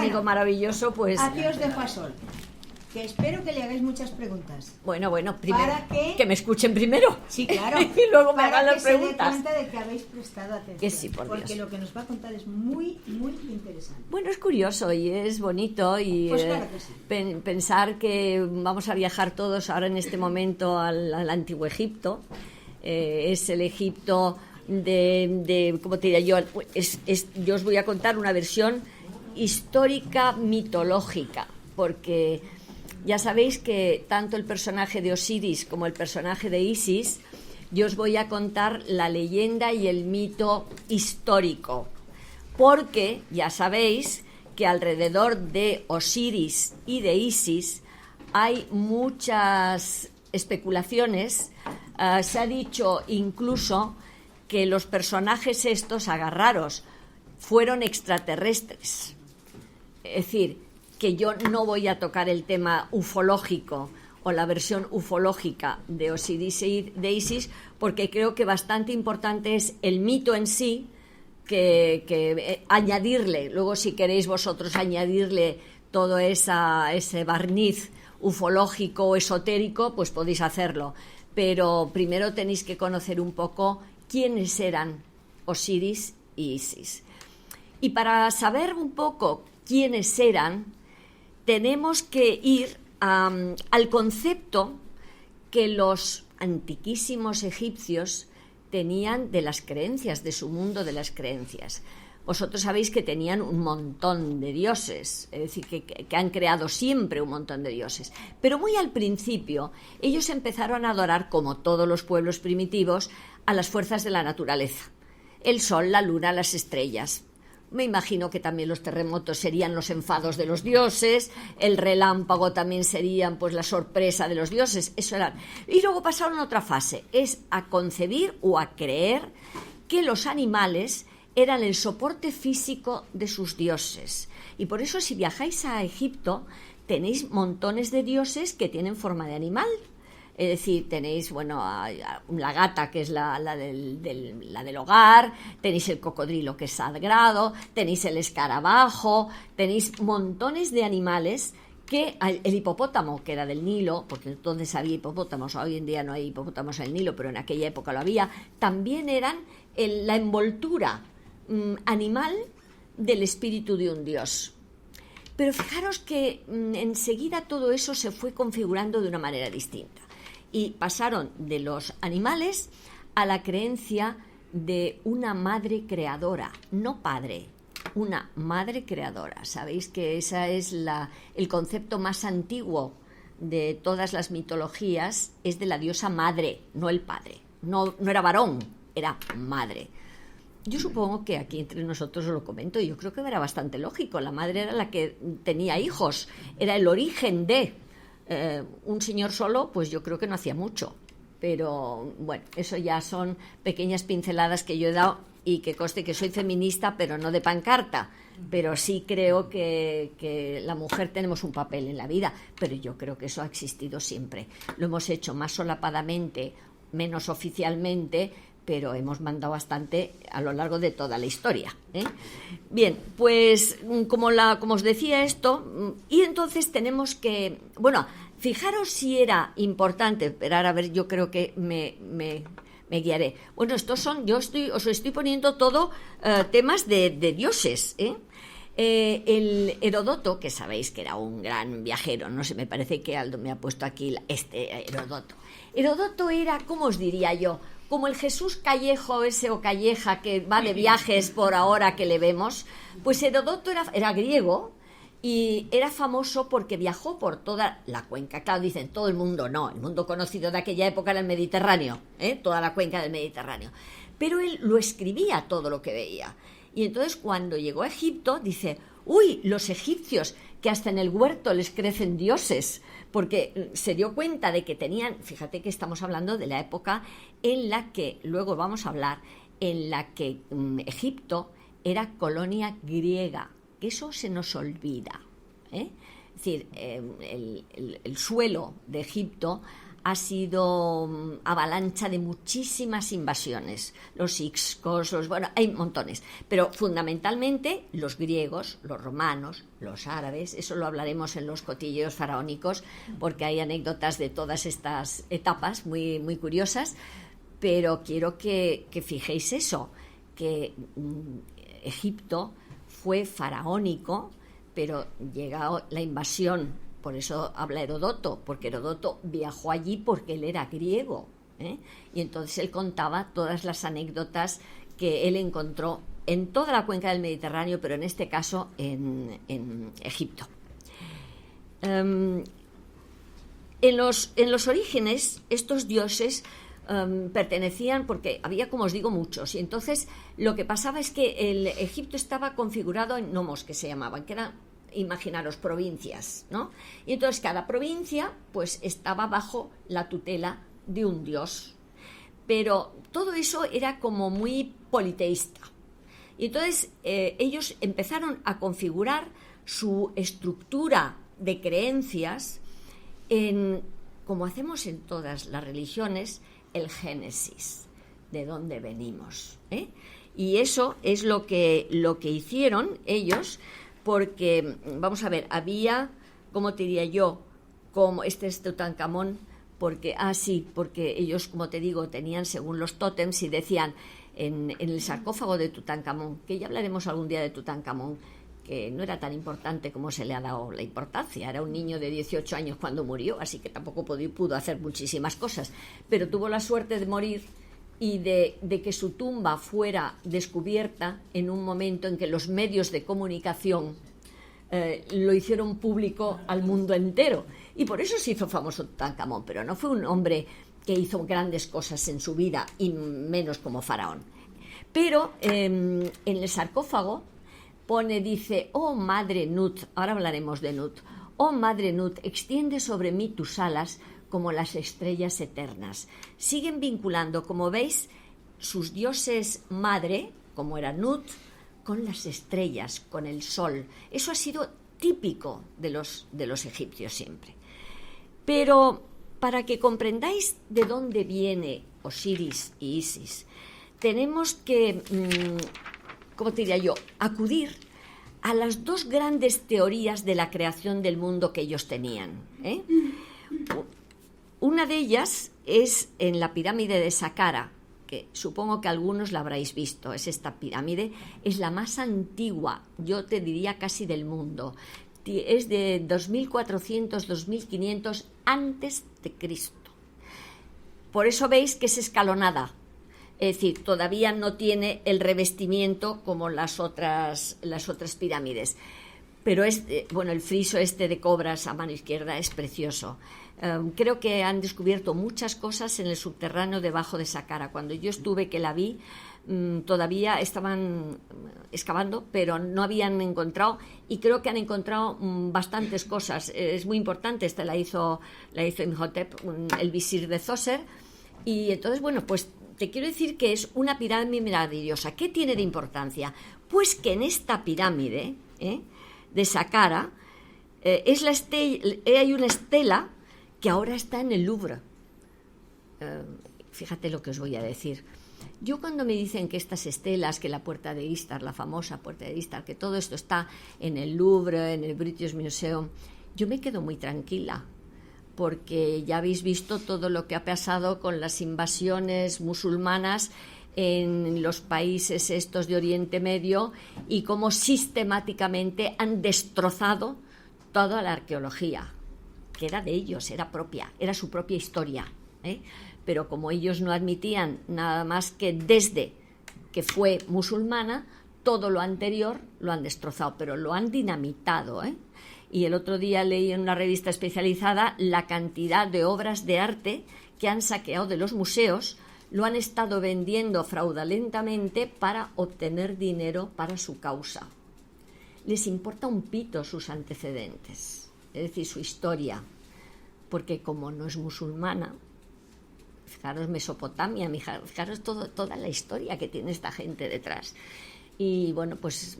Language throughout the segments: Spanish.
algo maravilloso, pues... Aquí os dejo a Sol, que espero que le hagáis muchas preguntas. Bueno, primero ¿Para qué? que me escuchen primero. Sí, claro. Y luego me hagan Para las que se dé preguntas. cuenta de que habéis prestado atención. Que sí, por porque Dios. lo que nos va a contar es muy, muy interesante. Bueno, es curioso y es bonito y Pues claro que sí. pensar que vamos a viajar todos ahora en este momento al Antiguo Egipto. Es el Egipto de ¿cómo te diría yo? Yo os voy a contar una versión histórica mitológica, porque ya sabéis que tanto el personaje de Osiris como el personaje de Isis, yo os voy a contar la leyenda y el mito histórico, porque ya sabéis que alrededor de Osiris y de Isis hay muchas especulaciones. Se ha dicho incluso que los personajes estos, agarraros, fueron extraterrestres. Es decir, que yo no voy a tocar el tema ufológico o la versión ufológica de Osiris y de Isis, porque creo que bastante importante es el mito en sí, que añadirle, luego si queréis vosotros añadirle todo ese barniz ufológico o esotérico, pues podéis hacerlo. Pero primero tenéis que conocer un poco quiénes eran Osiris y Isis. Y para saber un poco quiénes eran, tenemos que ir al concepto que los antiquísimos egipcios tenían de las creencias, de su mundo de las creencias. Vosotros sabéis que tenían un montón de dioses, es decir, que han creado siempre un montón de dioses. Pero muy al principio, ellos empezaron a adorar, como todos los pueblos primitivos, a las fuerzas de la naturaleza. El sol, la luna, las estrellas. Me imagino que también los terremotos serían los enfados de los dioses, el relámpago también serían pues la sorpresa de los dioses. Eso era. Y luego pasaron a otra fase, es a concebir o a creer que los animales eran el soporte físico de sus dioses. Y por eso si viajáis a Egipto tenéis montones de dioses que tienen forma de animal. Es decir, tenéis, la gata, que es la del hogar, tenéis el cocodrilo, que es sagrado, tenéis el escarabajo, tenéis montones de animales que el hipopótamo, que era del Nilo, porque entonces había hipopótamos, hoy en día no hay hipopótamos en el Nilo, pero en aquella época lo había, también eran la envoltura animal del espíritu de un dios. Pero fijaros que enseguida todo eso se fue configurando de una manera distinta. Y pasaron de los animales a la creencia de una madre creadora, no padre, una madre creadora. Sabéis que ese es el concepto más antiguo de todas las mitologías, es de la diosa madre, no el padre. No era varón, era madre. Yo supongo que aquí entre nosotros os lo comento, y yo creo que era bastante lógico. La madre era la que tenía hijos, era el origen de... un señor solo, pues yo creo que no hacía mucho, pero bueno, eso ya son pequeñas pinceladas que yo he dado, y que conste que soy feminista, pero no de pancarta, pero sí creo que la mujer tenemos un papel en la vida, pero yo creo que eso ha existido siempre. Lo hemos hecho más solapadamente, menos oficialmente, pero hemos mandado bastante a lo largo de toda la historia, ¿eh? Bien, pues como os decía esto, y entonces tenemos que... Bueno, fijaros si era importante, esperar a ver, yo creo que me guiaré. Bueno, estos son, os estoy poniendo todo temas de dioses, ¿eh? El Heródoto, que sabéis que era un gran viajero, no sé, me parece que Aldo me ha puesto aquí Heródoto. Heródoto era, ¿cómo os diría yo?, como el Jesús Callejo ese o Calleja que va de viajes por ahora que le vemos. Pues Heródoto era griego y era famoso porque viajó por toda la cuenca. Claro, dicen todo el mundo, no, el mundo conocido de aquella época era el Mediterráneo, toda la cuenca del Mediterráneo. Pero él lo escribía todo lo que veía. Y entonces cuando llegó a Egipto dice, uy, los egipcios, que hasta en el huerto les crecen dioses, porque se dio cuenta de que tenían, fíjate que estamos hablando de la época en la que, luego vamos a hablar, en la que Egipto era colonia griega, que eso se nos olvida, ¿eh? Es decir, el suelo de Egipto ha sido avalancha de muchísimas invasiones. Los hicsos, bueno, hay montones. Pero fundamentalmente los griegos, los romanos, los árabes, eso lo hablaremos en los cotilleos faraónicos, porque hay anécdotas de todas estas etapas muy, muy curiosas. Pero quiero que fijéis eso, que Egipto fue faraónico, pero llegó la invasión. Por eso habla Heródoto, porque Heródoto viajó allí porque él era griego, y entonces él contaba todas las anécdotas que él encontró en toda la cuenca del Mediterráneo, pero en este caso en Egipto. En los orígenes, estos dioses pertenecían, porque había, como os digo, muchos, y entonces lo que pasaba es que el Egipto estaba configurado en nomos, que se llamaban, que eran, imaginaros, provincias, ¿no? Y entonces cada provincia pues estaba bajo la tutela de un dios, pero todo eso era como muy politeísta, y entonces ellos empezaron a configurar su estructura de creencias en, como hacemos en todas las religiones, el génesis, de dónde venimos, y eso es lo que hicieron ellos. Porque, vamos a ver, había, ¿cómo te diría yo? Como este es Tutankamón, porque ellos, como te digo, tenían según los tótems y decían en el sarcófago de Tutankamón, que ya hablaremos algún día de Tutankamón, que no era tan importante como se le ha dado la importancia, era un niño de 18 años cuando murió, así que tampoco pudo hacer muchísimas cosas, pero tuvo la suerte de morir y de que su tumba fuera descubierta en un momento en que los medios de comunicación lo hicieron público al mundo entero. Y por eso se hizo famoso Tutankamón, pero no fue un hombre que hizo grandes cosas en su vida, y menos como faraón. Pero en el sarcófago dice, oh madre Nut, ahora hablaremos de Nut, oh madre Nut, extiende sobre mí tus alas como las estrellas eternas. Siguen vinculando, como veis, sus dioses madre, como era Nut, con las estrellas, con el sol. Eso ha sido típico de los egipcios siempre. Pero para que comprendáis de dónde viene Osiris y Isis, tenemos que, ¿cómo te diría yo?, acudir a las dos grandes teorías de la creación del mundo que ellos tenían, Una de ellas es en la pirámide de Saqqara, que supongo que algunos la habréis visto. Es esta pirámide, es la más antigua, yo te diría casi del mundo. Es de 2400, 2500 antes de Cristo. Por eso veis que es escalonada. Es decir, todavía no tiene el revestimiento como las otras pirámides. Pero el friso de cobras a mano izquierda es precioso. Creo que han descubierto muchas cosas en el subterráneo debajo de Saqqara. Cuando yo estuve, que la vi, todavía estaban excavando, pero no habían encontrado, y creo que han encontrado bastantes cosas. Es muy importante, esta la hizo Imhotep, el visir de Zoser, y entonces, pues te quiero decir que es una pirámide maravillosa. ¿Qué tiene de importancia? Pues que en esta pirámide de Saqqara hay una estela que ahora está en el Louvre. Fíjate lo que os voy a decir. Yo, cuando me dicen que estas estelas, que la puerta de Istar, la famosa puerta de Istar, que todo esto está en el Louvre, en el British Museum, yo me quedo muy tranquila, porque ya habéis visto todo lo que ha pasado con las invasiones musulmanas en los países estos de Oriente Medio, y cómo sistemáticamente han destrozado toda la arqueología, que era de ellos, era su propia historia, pero como ellos no admitían nada más que desde que fue musulmana, todo lo anterior lo han destrozado, pero lo han dinamitado, Y el otro día leí en una revista especializada la cantidad de obras de arte que han saqueado de los museos, lo han estado vendiendo fraudulentamente para obtener dinero para su causa. Les importa un pito sus antecedentes, es decir, su historia, porque como no es musulmana, fijaros Mesopotamia, fijaros toda la historia que tiene esta gente detrás. Y pues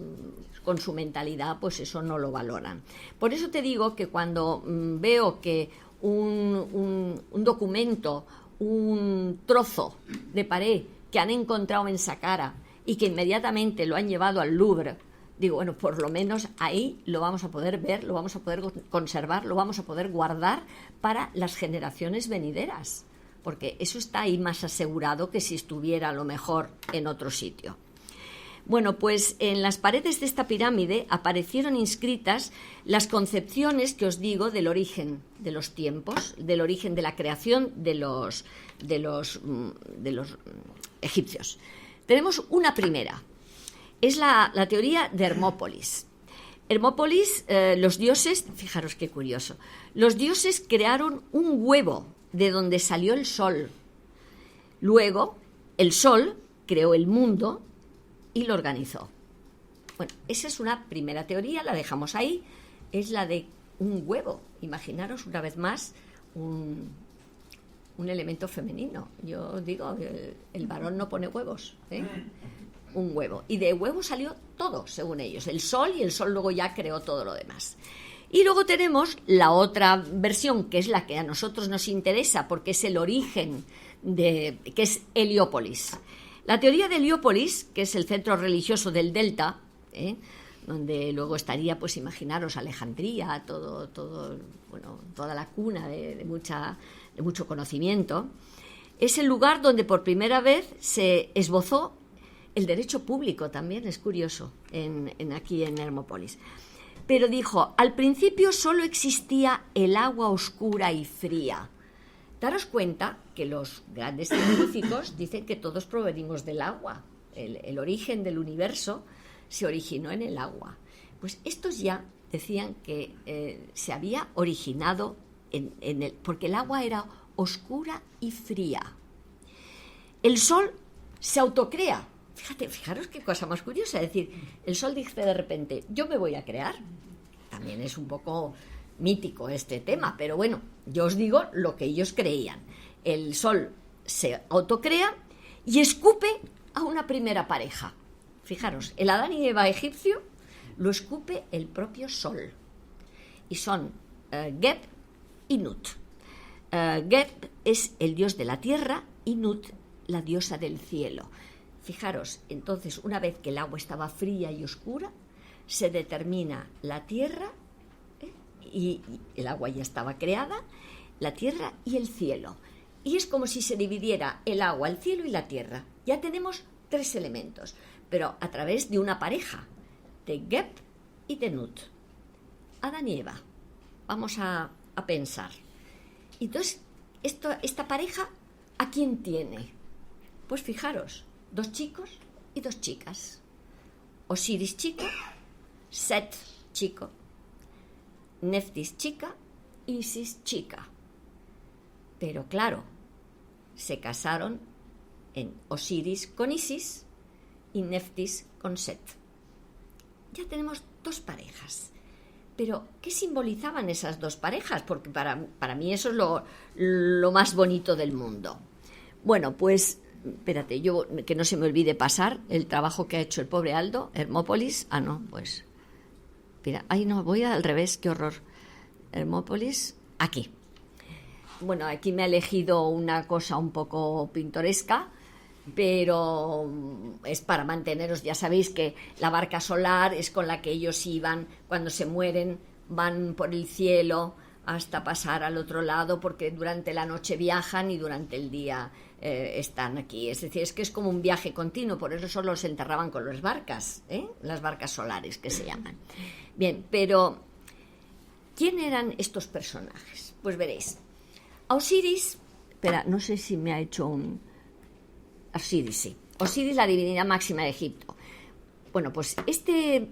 con su mentalidad, pues eso no lo valoran. Por eso te digo que cuando veo que un documento, un trozo de pared que han encontrado en Saqqara y que inmediatamente lo han llevado al Louvre, digo, bueno, por lo menos ahí lo vamos a poder ver, lo vamos a poder conservar, lo vamos a poder guardar para las generaciones venideras, porque eso está ahí más asegurado que si estuviera a lo mejor en otro sitio. Bueno, pues en las paredes de esta pirámide aparecieron inscritas las concepciones que os digo del origen de los tiempos, del origen de la creación de los egipcios. Tenemos una primera, es la teoría de Hermópolis. Hermópolis, los dioses, fijaros qué curioso, los dioses crearon un huevo de donde salió el sol. Luego, el sol creó el mundo y lo organizó. Bueno, esa es una primera teoría, la dejamos ahí, es la de un huevo. Imaginaros una vez más un elemento femenino. Yo digo, el varón no pone huevos, ¿eh? Un huevo. Y de huevo salió todo, según ellos, el sol, y el sol luego ya creó todo lo demás. Y luego tenemos la otra versión, que es la que a nosotros nos interesa, porque es el origen que es Heliópolis. La teoría de Heliópolis, que es el centro religioso del Delta, donde luego estaría, pues imaginaros, Alejandría, bueno, toda la cuna de mucho conocimiento, es el lugar donde por primera vez se esbozó el derecho público, también es curioso, aquí en Hermópolis. Pero dijo, al principio solo existía el agua oscura y fría. Daros cuenta que los grandes científicos dicen que todos provenimos del agua. El origen del universo se originó en el agua. Pues estos ya decían que se había originado porque el agua era oscura y fría. El sol se autocrea. Fijaros qué cosa más curiosa. Es decir, el sol dice de repente, yo me voy a crear. También es un poco mítico este tema, pero bueno, yo os digo lo que ellos creían. El sol se autocrea y escupe a una primera pareja. Fijaros, el Adán y Eva egipcio lo escupe el propio sol. Y son Geb y Nut. Geb es el dios de la tierra y Nut la diosa del cielo. Fijaros, entonces, una vez que el agua estaba fría y oscura, se determina la tierra, y el agua ya estaba creada, la tierra y el cielo. Y es como si se dividiera el agua, el cielo y la tierra. Ya tenemos 3 elementos, pero a través de una pareja, de Geb y de Nut. Adán y Eva. Vamos a pensar. Entonces, esta pareja, ¿a quién tiene? Pues fijaros, 2 chicos y 2 chicas. Osiris chico, Set chico, Neftis chica, Isis chica. Pero claro, se casaron en Osiris con Isis y Neftis con Set. Ya tenemos 2 parejas. Pero, ¿qué simbolizaban esas 2 parejas? Porque para mí eso es lo más bonito del mundo. Bueno, pues, espérate, yo que no se me olvide pasar el trabajo que ha hecho el pobre Aldo, Hermópolis. Ah, no, pues, mira, ay no, voy al revés, qué horror. Hermópolis, aquí. Bueno, aquí me ha elegido una cosa un poco pintoresca, pero es para manteneros. Ya sabéis que la barca solar es con la que ellos iban cuando se mueren, van por el cielo hasta pasar al otro lado, porque durante la noche viajan y durante el día están aquí. Es decir, es que es como un viaje continuo, por eso solo se enterraban con las barcas, las barcas solares que se llaman. Bien, pero ¿quién eran estos personajes? Pues veréis. A Osiris, espera, no sé si me ha hecho un... Osiris, sí. Osiris, la divinidad máxima de Egipto. Bueno, pues este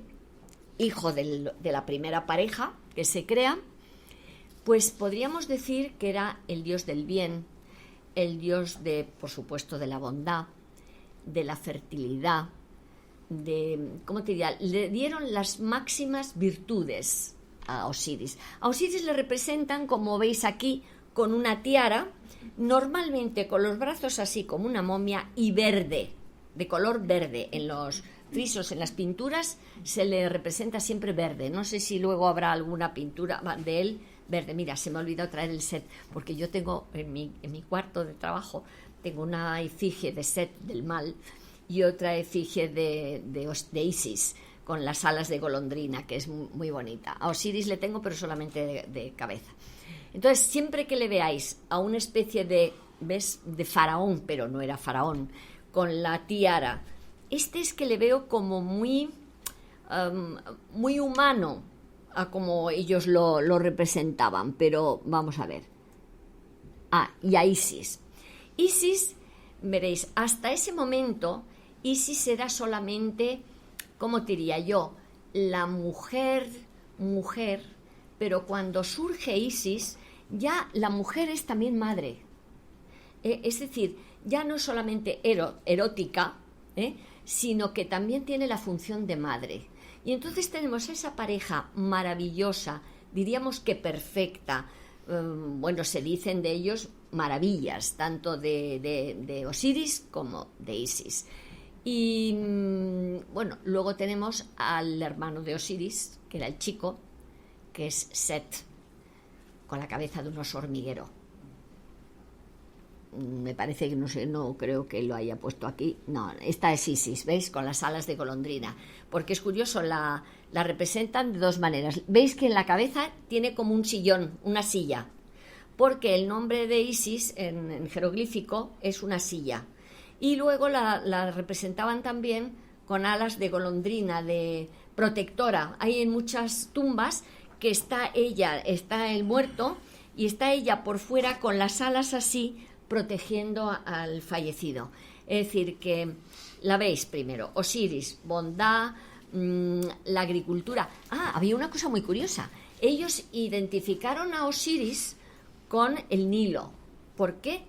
hijo de la primera pareja que se crea, pues podríamos decir que era el dios del bien, el dios por supuesto, de la bondad, de la fertilidad, ¿cómo te diría? Le dieron las máximas virtudes a Osiris. A Osiris le representan, como veis aquí, con una tiara, normalmente con los brazos así como una momia y verde, de color verde. En los frisos, en las pinturas, se le representa siempre verde. No sé si luego habrá alguna pintura de él verde. Mira, se me ha olvidado traer el Set, porque yo tengo en mi cuarto de trabajo, tengo una efigie de Set del mal y otra efigie de Isis, con las alas de golondrina, que es muy bonita. A Osiris le tengo, pero solamente de cabeza. Entonces, siempre que le veáis a una especie de, ¿ves?, de faraón, pero no era faraón, con la tiara, este es que le veo como muy humano a como ellos lo representaban, pero vamos a ver. Y a Isis. Isis, veréis, hasta ese momento, Isis era solamente, ¿cómo diría yo?, la mujer, pero cuando surge Isis, ya la mujer es también madre. Es decir, ya no solamente erótica, sino que también tiene la función de madre. Y entonces tenemos esa pareja maravillosa, diríamos que perfecta. Bueno, se dicen de ellos maravillas, tanto de Osiris como de Isis. Y bueno, luego tenemos al hermano de Osiris, que era el chico, que es Set, con la cabeza de un oso hormiguero. Me parece que no creo que lo haya puesto aquí. No, esta es Isis, ¿veis? Con las alas de golondrina. Porque es curioso, la representan de dos maneras. ¿Veis que en la cabeza tiene como un sillón, una silla? Porque el nombre de Isis en jeroglífico es una silla. Y luego la representaban también con alas de golondrina, de protectora. Hay en muchas tumbas que está el muerto, y está ella por fuera con las alas así, protegiendo al fallecido. Es decir, que la veis primero, Osiris, bondad, la agricultura. Había una cosa muy curiosa. Ellos identificaron a Osiris con el Nilo. ¿Por qué?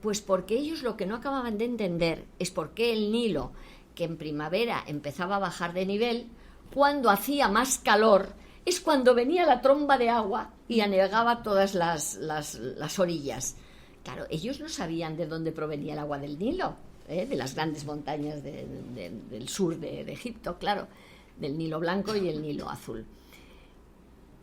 Pues porque ellos lo que no acababan de entender es por qué el Nilo, que en primavera empezaba a bajar de nivel, cuando hacía más calor, es cuando venía la tromba de agua y anegaba todas las orillas. Claro, ellos no sabían de dónde provenía el agua del Nilo, de las grandes montañas del sur de Egipto, claro, del Nilo Blanco y el Nilo Azul.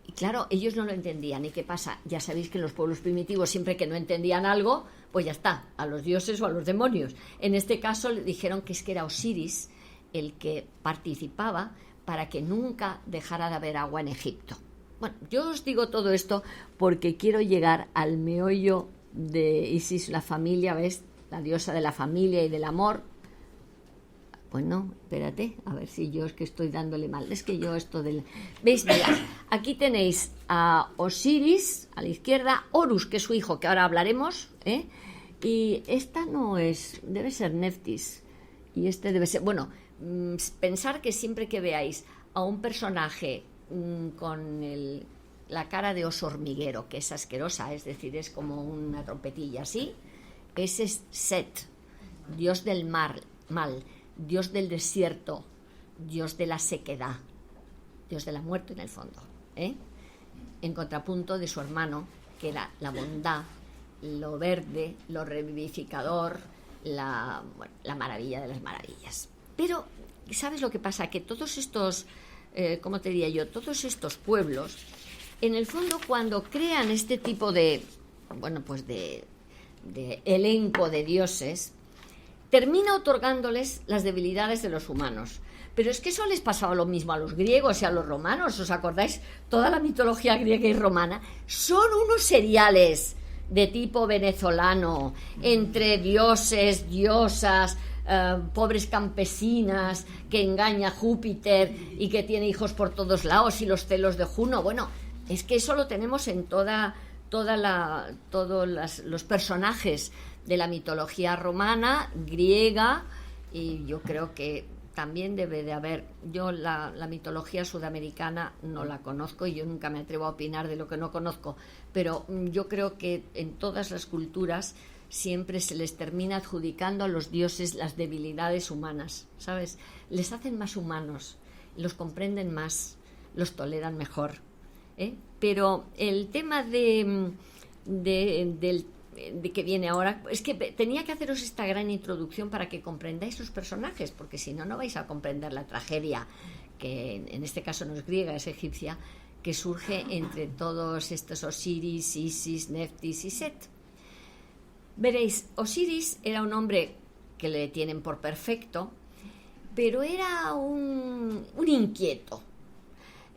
Y claro, ellos no lo entendían. ¿Y qué pasa? Ya sabéis que en los pueblos primitivos, siempre que no entendían algo, pues ya está, a los dioses o a los demonios. En este caso le dijeron que es que era Osiris el que participaba para que nunca dejara de haber agua en Egipto. Bueno, yo os digo todo esto porque quiero llegar al meollo de Isis, la familia, ¿ves? La diosa de la familia y del amor. Pues no, espérate, a ver si yo es que estoy dándole mal. Es que yo esto del... ¿Veis? Mirad, aquí tenéis a Osiris, a la izquierda, Horus, que es su hijo, que ahora hablaremos, y esta no es... debe ser Neftis, y este debe ser... Bueno, pensar que siempre que veáis a un personaje con la cara de oso hormiguero, que es asquerosa, es decir, es como una trompetilla así, ese es Set, dios del mal, dios del desierto, dios de la sequedad, dios de la muerte en el fondo, en contrapunto de su hermano, que era la bondad, lo verde, lo revivificador, la maravilla de las maravillas. Pero, ¿sabes lo que pasa? Que todos estos, ¿cómo te diría yo? Todos estos pueblos, en el fondo, cuando crean este tipo de, bueno, pues de elenco de dioses, termina otorgándoles las debilidades de los humanos. Pero es que eso les pasaba lo mismo a los griegos y a los romanos. ¿Os acordáis? Toda la mitología griega y romana son unos seriales de tipo venezolano, entre dioses, diosas, pobres campesinas, que engaña a Júpiter y que tiene hijos por todos lados, y los celos de Juno. Bueno, es que eso lo tenemos en todos los personajes de la mitología romana, griega, y yo creo que también debe de haber. Yo la mitología sudamericana no la conozco y yo nunca me atrevo a opinar de lo que no conozco, pero yo creo que en todas las culturas siempre se les termina adjudicando a los dioses las debilidades humanas, ¿sabes? Les hacen más humanos, los comprenden más, los toleran mejor, Pero el tema de que viene ahora, es que tenía que haceros esta gran introducción para que comprendáis los personajes, porque si no, no vais a comprender la tragedia, que en este caso no es griega, es egipcia, que surge entre todos estos Osiris, Isis, Neftis y Set. Veréis, Osiris era un hombre que le tienen por perfecto, pero era un inquieto.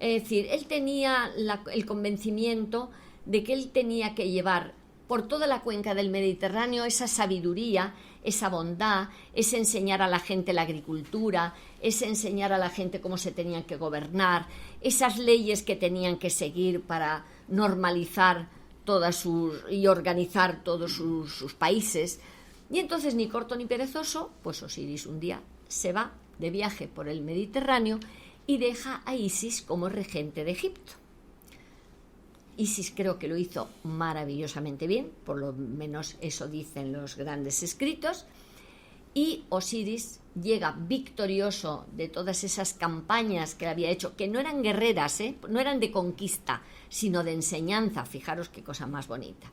Es decir, él tenía el convencimiento de que él tenía que llevar por toda la cuenca del Mediterráneo esa sabiduría, esa bondad, ese enseñar a la gente la agricultura, ese enseñar a la gente cómo se tenían que gobernar, esas leyes que tenían que seguir para normalizar y organizar todos sus países. Y entonces, ni corto ni perezoso, pues Osiris un día se va de viaje por el Mediterráneo y deja a Isis como regente de Egipto. Isis creo que lo hizo maravillosamente bien, por lo menos eso dicen los grandes escritos, y Osiris llega victorioso de todas esas campañas que había hecho, que no eran guerreras, no eran de conquista, sino de enseñanza. Fijaros qué cosa más bonita.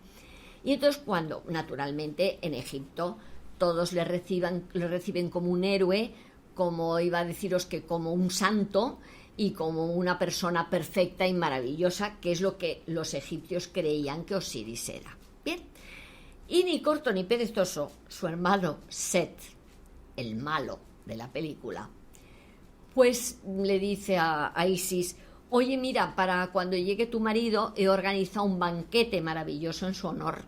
Y entonces, cuando naturalmente en Egipto todos le reciben como un héroe, como iba a deciros que como un santo y como una persona perfecta y maravillosa, que es lo que los egipcios creían que Osiris era. Bien, y ni corto ni perezoso, su hermano Set, el malo de la película, pues le dice a Isis: oye, mira, para cuando llegue tu marido he organizado un banquete maravilloso en su honor.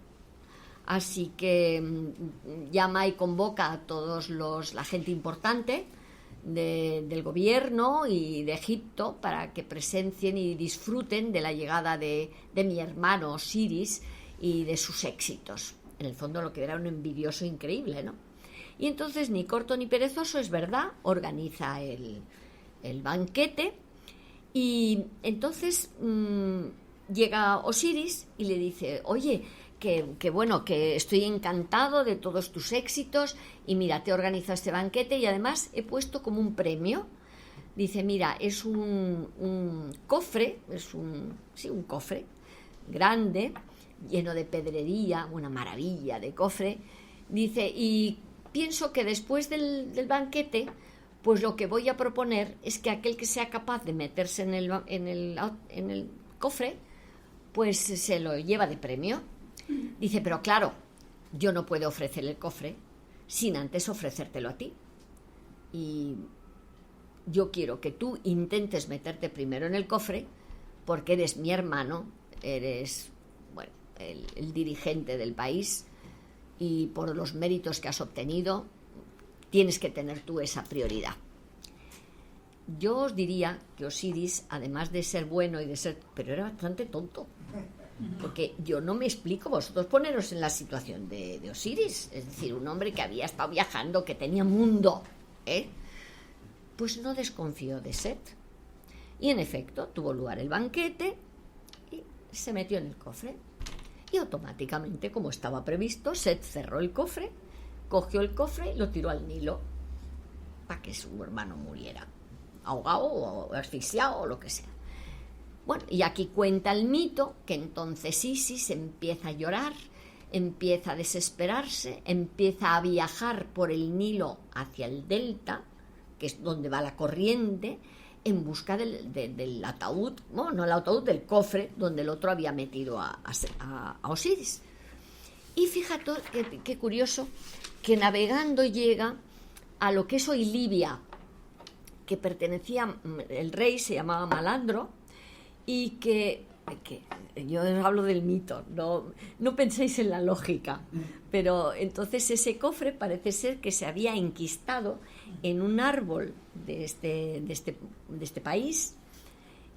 Así que llama y convoca a todos la gente importante del gobierno y de Egipto para que presencien y disfruten de la llegada de mi hermano Osiris y de sus éxitos. En el fondo lo que era un envidioso increíble, ¿no? Y entonces, ni corto ni perezoso, es verdad, organiza el banquete. Y entonces llega Osiris y le dice: oye, que bueno, que estoy encantado de todos tus éxitos y mira, te he organizado este banquete y además he puesto como un premio. Dice: mira, es un cofre, un cofre grande, lleno de pedrería, una maravilla de cofre. Dice: y pienso que después del banquete, pues lo que voy a proponer es que aquel que sea capaz de meterse en el cofre, pues se lo lleva de premio. Dice: pero claro, yo no puedo ofrecer el cofre sin antes ofrecértelo a ti. Y yo quiero que tú intentes meterte primero en el cofre porque eres mi hermano, eres, bueno, el dirigente del país y por los méritos que has obtenido tienes que tener tú esa prioridad. Yo os diría que Osiris, además de ser bueno y de ser... pero era bastante tonto. Porque yo no me explico, vosotros poneros en la situación de Osiris, es decir, un hombre que había estado viajando, que tenía mundo, pues no desconfió de Set. Y en efecto, tuvo lugar el banquete y se metió en el cofre. Y automáticamente, como estaba previsto, Set cerró el cofre, cogió el cofre y lo tiró al Nilo para que su hermano muriera, ahogado o asfixiado o lo que sea. Bueno, y aquí cuenta el mito que entonces Isis empieza a llorar, empieza a desesperarse, empieza a viajar por el Nilo hacia el delta, que es donde va la corriente, en busca del ataúd, bueno, no el ataúd, del cofre donde el otro había metido a Osiris. Y fíjate qué curioso, que navegando llega a lo que es hoy Libia, que pertenecía, el rey se llamaba Malandro, y que yo os hablo del mito, no penséis en la lógica, pero entonces ese cofre parece ser que se había enquistado en un árbol de este país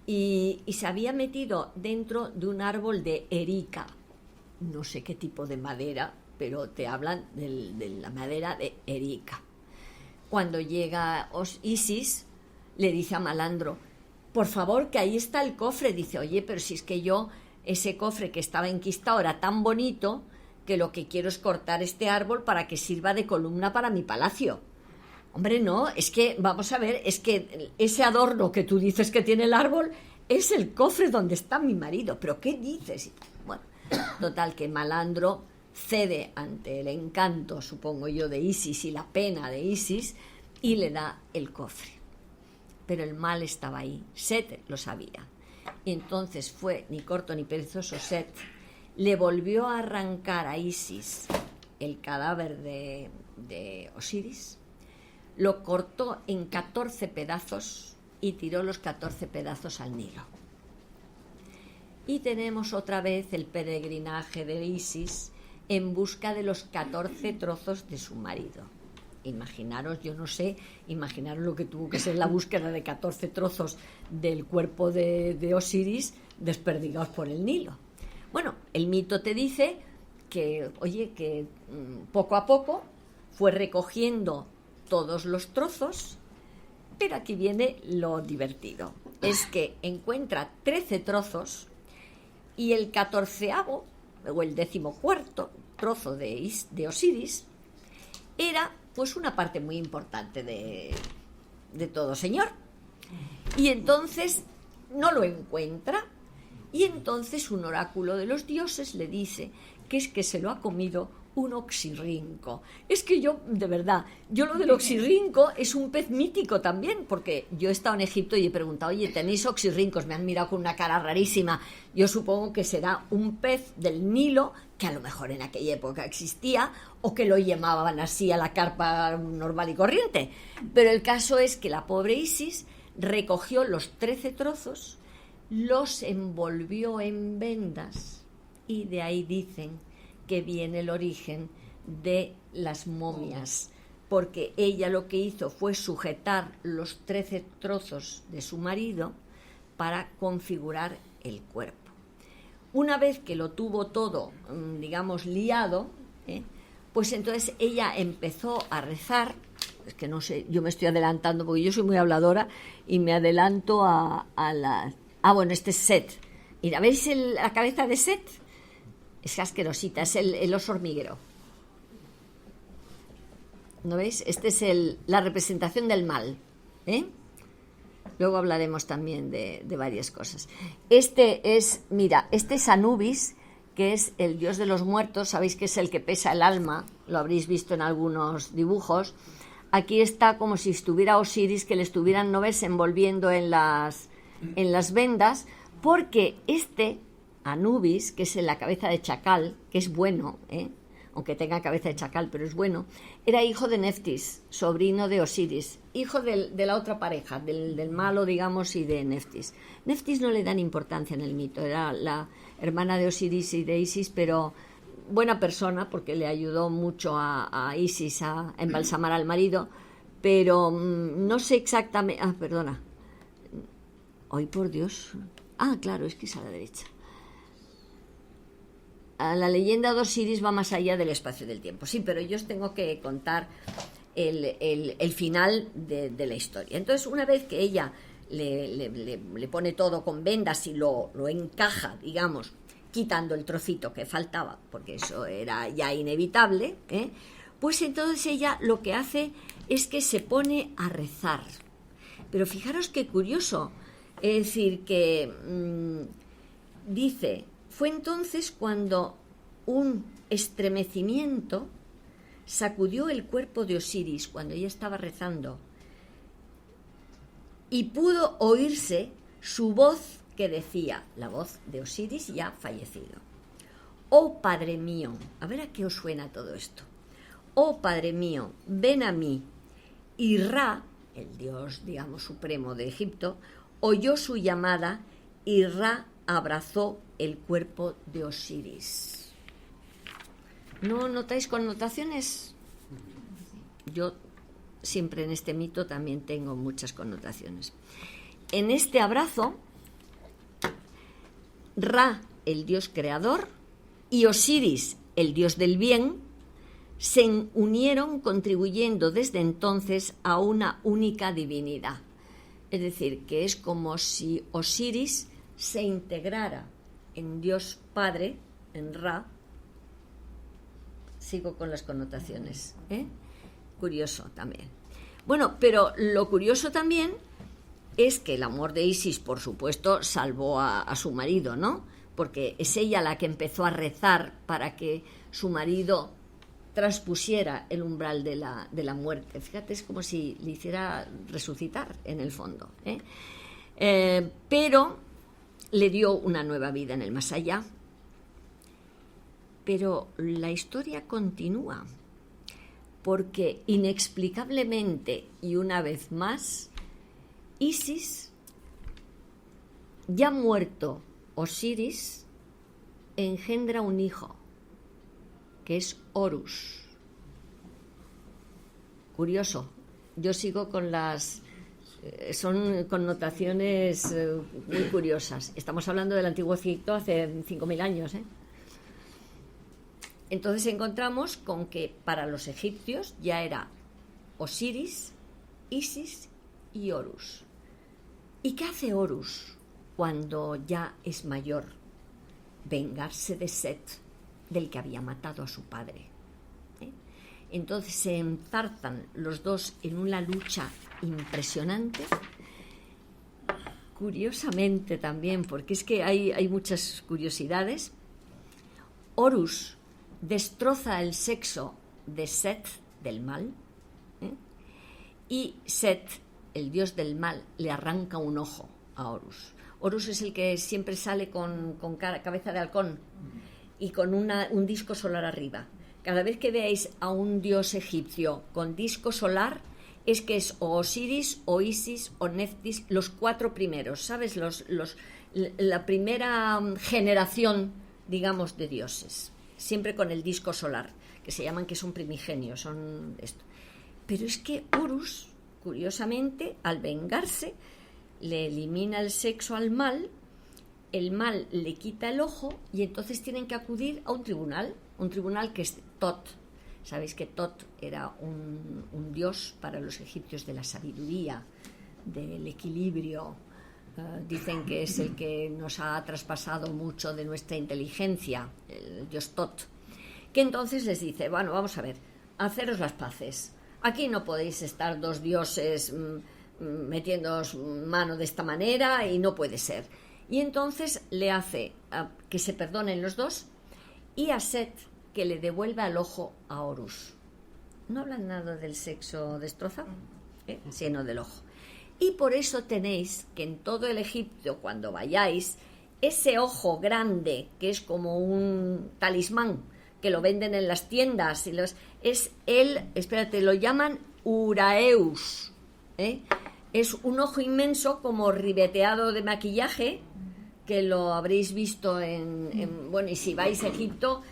y se había metido dentro de un árbol de erica, no sé qué tipo de madera, pero te hablan de la madera de erica. Cuando llega Isis, le dice a Malandro: por favor, que ahí está el cofre. Dice: oye, pero si es que yo, ese cofre que estaba enquistado era tan bonito que lo que quiero es cortar este árbol para que sirva de columna para mi palacio. Hombre, no, es que, vamos a ver, es que ese adorno que tú dices que tiene el árbol es el cofre donde está mi marido. ¿Pero qué dices? Bueno, total, que Malandro cede ante el encanto, supongo yo, de Isis y la pena de Isis y le da el cofre. Pero el mal estaba ahí, Set lo sabía. Y entonces fue, ni corto ni perezoso, Set, le volvió a arrancar a Isis el cadáver de Osiris, lo cortó en 14 pedazos y tiró los 14 pedazos al Nilo. Y tenemos otra vez el peregrinaje de Isis en busca de los 14 trozos de su marido. Imaginaros, yo no sé, imaginaros lo que tuvo que ser la búsqueda de 14 trozos del cuerpo de Osiris desperdigados por el Nilo. Bueno, el mito te dice que, oye, que poco a poco fue recogiendo todos los trozos, pero aquí viene lo divertido. Es que encuentra 13 trozos y el 14º, o el 14º trozo de Osiris era pues una parte muy importante de todo señor. Y entonces no lo encuentra, y entonces un oráculo de los dioses le dice que es que se lo ha comido un oxirrinco. Es que yo, de verdad, yo lo del oxirrinco es un pez mítico también, porque yo he estado en Egipto y he preguntado, oye, ¿tenéis oxirrincos? Me han mirado con una cara rarísima. Yo supongo que será un pez del Nilo, que a lo mejor en aquella época existía, o que lo llamaban así a la carpa normal y corriente. Pero el caso es que la pobre Isis recogió los 13 trozos, los envolvió en vendas, y de ahí dicen que viene el origen de las momias, porque ella lo que hizo fue sujetar los 13 trozos de su marido para configurar el cuerpo. Una vez que lo tuvo todo, digamos, liado, pues entonces ella empezó a rezar. Es que no sé, yo me estoy adelantando porque yo soy muy habladora y me adelanto a la... bueno, este es Set. Mira, ¿veis la cabeza de Set? Es asquerosita, es el oso hormiguero. ¿No veis? Este es la representación del mal. Luego hablaremos también de varias cosas. Este es Anubis, que es el dios de los muertos. Sabéis que es el que pesa el alma, lo habréis visto en algunos dibujos. Aquí está como si estuviera Osiris, que le estuvieran, ¿no ves?, envolviendo en las vendas, porque Anubis, que es en la cabeza de chacal, que es bueno, aunque tenga cabeza de chacal, pero es bueno, era hijo de Neftis, sobrino de Osiris, hijo de la otra pareja, del malo, digamos, y de Neftis. Neftis no le dan importancia en el mito, era la hermana de Osiris y de Isis, pero buena persona, porque le ayudó mucho a Isis a embalsamar al marido, pero no sé exactamente... perdona. ¡Ay, por Dios! Claro, es que es a la derecha. La leyenda de Osiris va más allá del espacio y del tiempo. Sí, pero yo os tengo que contar el final de la historia. Entonces, una vez que ella le pone todo con vendas y lo encaja, digamos, quitando el trocito que faltaba, porque eso era ya inevitable, pues entonces ella lo que hace es que se pone a rezar. Pero fijaros qué curioso. Es decir, que dice... Fue entonces cuando un estremecimiento sacudió el cuerpo de Osiris cuando ella estaba rezando y pudo oírse su voz que decía, la voz de Osiris ya fallecido: oh Padre mío, a ver a qué os suena todo esto. Oh Padre mío, ven a mí. Y Ra, el dios, digamos, supremo de Egipto, oyó su llamada y Ra abrazó el cuerpo de Osiris. ¿No notáis connotaciones? Yo siempre en este mito también tengo muchas connotaciones. En este abrazo, Ra, el dios creador, y Osiris, el dios del bien, se unieron, contribuyendo desde entonces a una única divinidad. Es decir, que es como si Osiris se integrara en Dios Padre, en Ra. Sigo con las connotaciones, curioso también. Bueno, pero lo curioso también es que el amor de Isis, por supuesto, salvó a su marido, ¿no? Porque es ella la que empezó a rezar para que su marido transpusiera el umbral de la muerte. Fíjate, es como si le hiciera resucitar, en el fondo. Pero le dio una nueva vida en el más allá. Pero la historia continúa, porque inexplicablemente y una vez más, Isis, ya muerto Osiris, engendra un hijo, que es Horus. Curioso, yo sigo con son connotaciones muy curiosas. Estamos hablando del Antiguo Egipto hace 5.000 años, ¿eh? Entonces encontramos con que para los egipcios ya era Osiris, Isis y Horus. ¿Y qué hace Horus cuando ya es mayor? Vengarse de Set, del que había matado a su padre. Entonces se enzarzan los dos en una lucha impresionante, curiosamente también, porque es que hay muchas curiosidades. Horus destroza el sexo de Set, del mal, y Set, el dios del mal, le arranca un ojo a Horus. Horus es el que siempre sale con cabeza de halcón y con un disco solar arriba. Cada vez que veáis a un dios egipcio con disco solar, es que es o Osiris, o Isis, o Neftis, los 4 primeros, ¿sabes? La primera generación, digamos, de dioses. Siempre con el disco solar, que se llaman, que son primigenios, son esto. Pero es que Horus, curiosamente, al vengarse, le elimina el sexo al mal, el mal le quita el ojo, y entonces tienen que acudir a un tribunal que es Tot. Sabéis que Tot era un dios para los egipcios de la sabiduría, del equilibrio. Dicen que es el que nos ha traspasado mucho de nuestra inteligencia, el dios Tot, que entonces les dice, bueno, vamos a ver, haceros las paces, aquí no podéis estar 2 dioses metiéndoos mano de esta manera, y no puede ser. Y entonces le hace que se perdonen los dos, y a Set que le devuelva el ojo a Horus. No hablan nada del sexo destrozado, sino del ojo. Y por eso tenéis que en todo el Egipto, cuando vayáis, ese ojo grande, que es como un talismán, que lo venden en las tiendas, lo llaman Uraeus, es un ojo inmenso como ribeteado de maquillaje, que lo habréis visto bueno, y si vais a Egipto,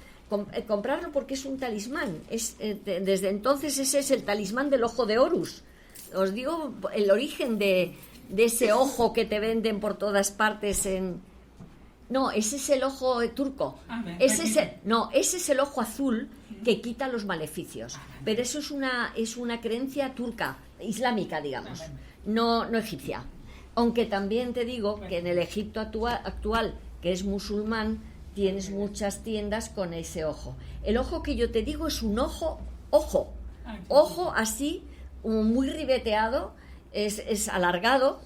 comprarlo porque es un talismán. Desde entonces ese es el talismán del ojo de Horus. Os digo el origen de ese ojo que te venden por todas partes No, ese es el ojo turco. Ese es el ojo azul que quita los maleficios. Pero eso es una creencia turca, islámica, digamos, no egipcia. Aunque también te digo que en el Egipto actual, que es musulmán, tienes muchas tiendas con ese ojo. El ojo que yo te digo es un ojo así, muy ribeteado, es alargado,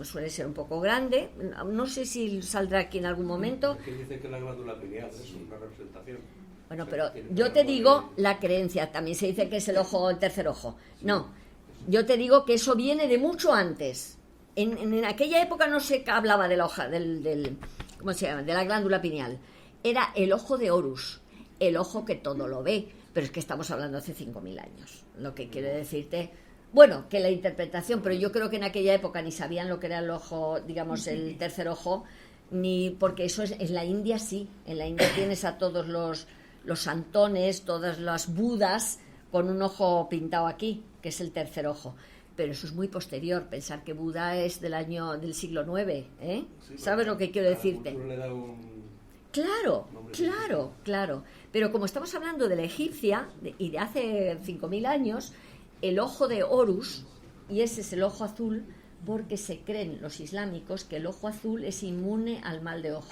suele ser un poco grande, no sé si saldrá aquí en algún momento. Que dice que la glándula pineal es una representación. Bueno, pero yo te digo la creencia, también se dice que es el tercer ojo. No, yo te digo que eso viene de mucho antes. En aquella época no se hablaba de la hoja, ¿cómo se llama? De la glándula pineal. Era el ojo de Horus, el ojo que todo lo ve. Pero es que estamos hablando hace 5.000 años. Lo que quiere decirte, bueno, que la interpretación, pero yo creo que en aquella época ni sabían lo que era el ojo, digamos, el tercer ojo, ni porque eso en la India sí. En la India tienes a todos los santones, todas las budas con un ojo pintado aquí, que es el tercer ojo. Pero eso es muy posterior, pensar que Buda es del siglo IX, ¿eh? Sí, ¿sabes lo que quiero decirte? Le da Claro. Pero como estamos hablando de la egipcia y de hace 5.000 años, el ojo de Horus, y ese es el ojo azul, porque se creen los islámicos que el ojo azul es inmune al mal de ojo.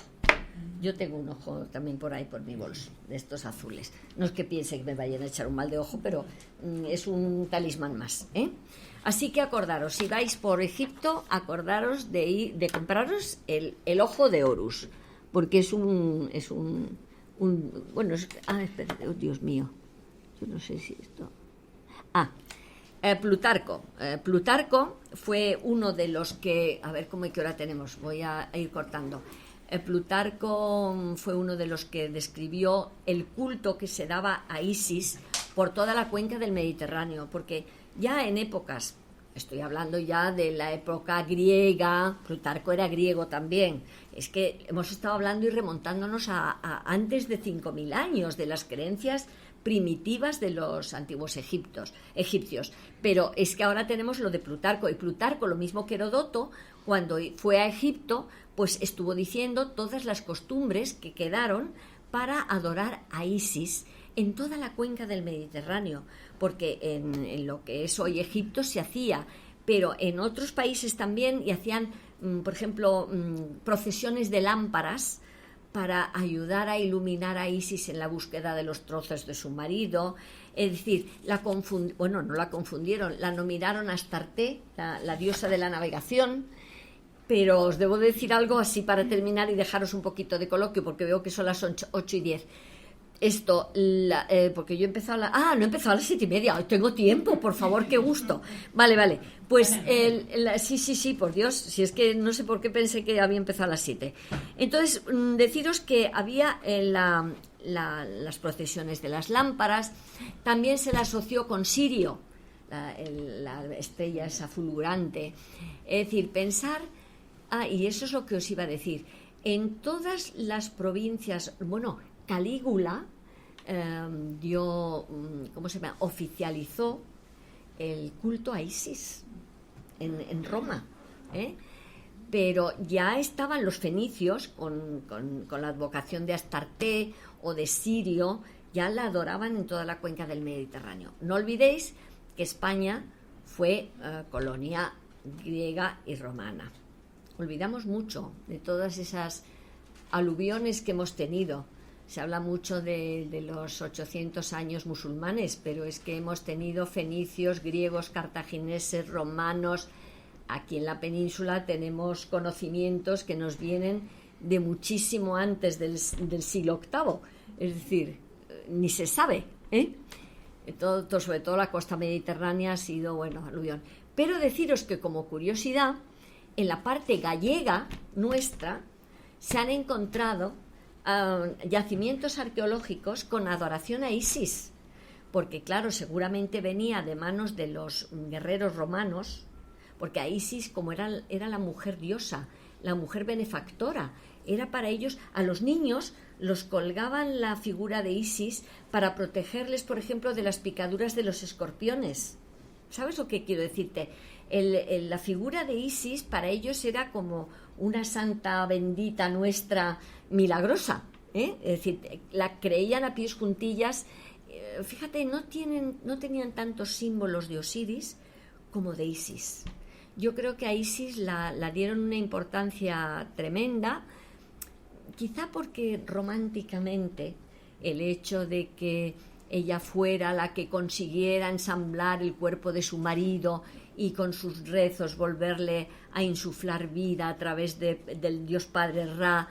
Yo tengo un ojo también por ahí, por mi bolso, de estos azules. No es que piense que me vayan a echar un mal de ojo, pero es un talismán más, ¿eh? Así que acordaros, si vais por Egipto, acordaros de compraros el ojo de Horus, porque espera, oh, Dios mío, yo no sé si esto... Plutarco. Plutarco fue uno de los que... A ver, ¿qué hora tenemos? Voy a ir cortando. Plutarco fue uno de los que describió el culto que se daba a Isis por toda la cuenca del Mediterráneo, porque ya en épocas, estoy hablando ya de la época griega, Plutarco era griego también, es que hemos estado hablando y remontándonos a antes de 5.000 años, de las creencias primitivas de los antiguos egipcios, pero es que ahora tenemos lo de Plutarco, y Plutarco, lo mismo que Heródoto, cuando fue a Egipto, pues estuvo diciendo todas las costumbres que quedaron para adorar a Isis en toda la cuenca del Mediterráneo, porque en lo que es hoy Egipto se hacía, pero en otros países también, y hacían, por ejemplo, procesiones de lámparas para ayudar a iluminar a Isis en la búsqueda de los trozos de su marido. Es decir, no la confundieron, la nominaron a Astarte, la diosa de la navegación. Pero os debo decir algo así para terminar y dejaros un poquito de coloquio, porque veo que son las 8:10. Porque yo he empezado no he empezado a las 7:30. Tengo tiempo, por favor, qué gusto. Vale. Pues sí, por Dios, si es que no sé por qué pensé que había empezado a las 7. Entonces, deciros que había las procesiones de las lámparas, también se la asoció con Sirio, la estrella esa fulgurante. Es decir, pensar... y eso es lo que os iba a decir. En todas las provincias, Calígula oficializó el culto a Isis en Roma, pero ya estaban los fenicios con la advocación de Astarte o de Sirio, ya la adoraban en toda la cuenca del Mediterráneo. No olvidéis que España fue colonia griega y romana. Olvidamos mucho de todas esas aluviones que hemos tenido. Se habla mucho de los 800 años musulmanes, pero es que hemos tenido fenicios, griegos, cartagineses, romanos. Aquí en la península tenemos conocimientos que nos vienen de muchísimo antes del siglo VIII. Es decir, ni se sabe, sobre todo la costa mediterránea ha sido, aluvión. Pero deciros que como curiosidad, en la parte gallega nuestra se han encontrado yacimientos arqueológicos con adoración a Isis, porque claro, seguramente venía de manos de los guerreros romanos, porque a Isis, como era la mujer diosa, la mujer benefactora, era para ellos, a los niños los colgaban la figura de Isis para protegerles, por ejemplo, de las picaduras de los escorpiones. ¿Sabes lo que quiero decirte? La figura de Isis para ellos era como una santa bendita nuestra milagrosa, Es decir, la creían a pies juntillas. Fíjate, no tenían tantos símbolos de Osiris como de Isis. Yo creo que a Isis la dieron una importancia tremenda, quizá porque románticamente el hecho de que ella fuera la que consiguiera ensamblar el cuerpo de su marido y con sus rezos volverle a insuflar vida a través del dios padre Ra,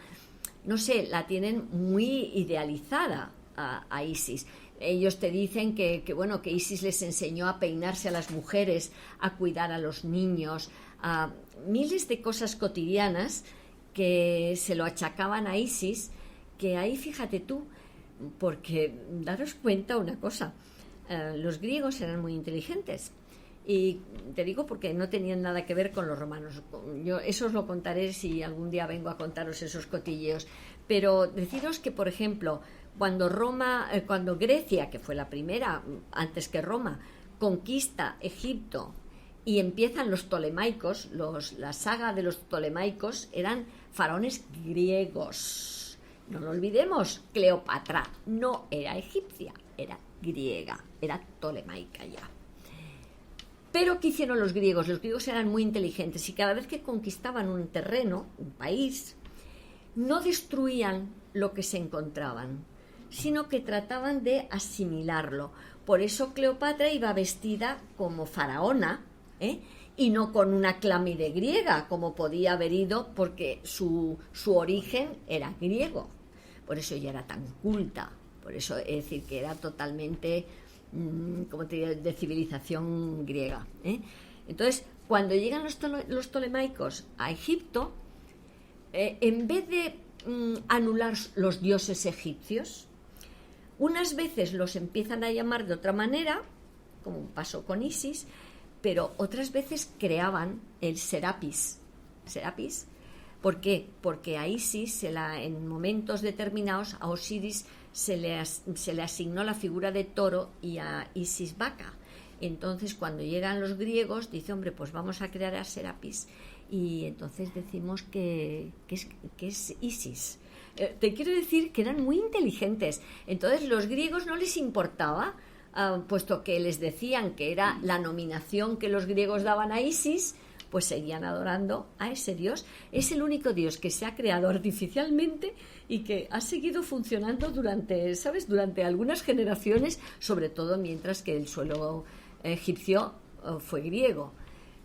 no sé, la tienen muy idealizada a Isis. Ellos te dicen que Isis les enseñó a peinarse a las mujeres, a cuidar a los niños, a miles de cosas cotidianas que se lo achacaban a Isis, que ahí fíjate tú, porque daros cuenta una cosa, los griegos eran muy inteligentes, y te digo porque no tenían nada que ver con los romanos. Yo eso os lo contaré si algún día vengo a contaros esos cotilleos, pero deciros que, por ejemplo, cuando Grecia, que fue la primera antes que Roma, conquista Egipto y empiezan los ptolemaicos, la saga de los ptolemaicos, eran faraones griegos. No lo olvidemos, Cleopatra no era egipcia, era griega, era ptolemaica ya. Pero ¿qué hicieron los griegos? Los griegos eran muy inteligentes y cada vez que conquistaban un terreno, un país, no destruían lo que se encontraban, sino que trataban de asimilarlo. Por eso Cleopatra iba vestida como faraona, y no con una clámide griega, como podía haber ido, porque su origen era griego. Por eso ella era tan culta, por eso es decir que era totalmente como te diría, de civilización griega, ¿eh? Entonces, cuando llegan los tolemaicos a Egipto, en vez de anular los dioses egipcios, unas veces los empiezan a llamar de otra manera, como pasó con Isis, pero otras veces creaban el Serapis. ¿Serapis? ¿Por qué? Porque a Isis, en momentos determinados, a Osiris se le asignó la figura de toro y a Isis vaca. Entonces, cuando llegan los griegos, dice, hombre, pues vamos a crear a Serapis. Y entonces decimos que es Isis. Te quiero decir que eran muy inteligentes. Entonces, los griegos no les importaba, puesto que les decían que era la nominación que los griegos daban a Isis, pues seguían adorando a ese dios. Es el único dios que se ha creado artificialmente y que ha seguido funcionando durante algunas generaciones, sobre todo mientras que el suelo egipcio fue griego.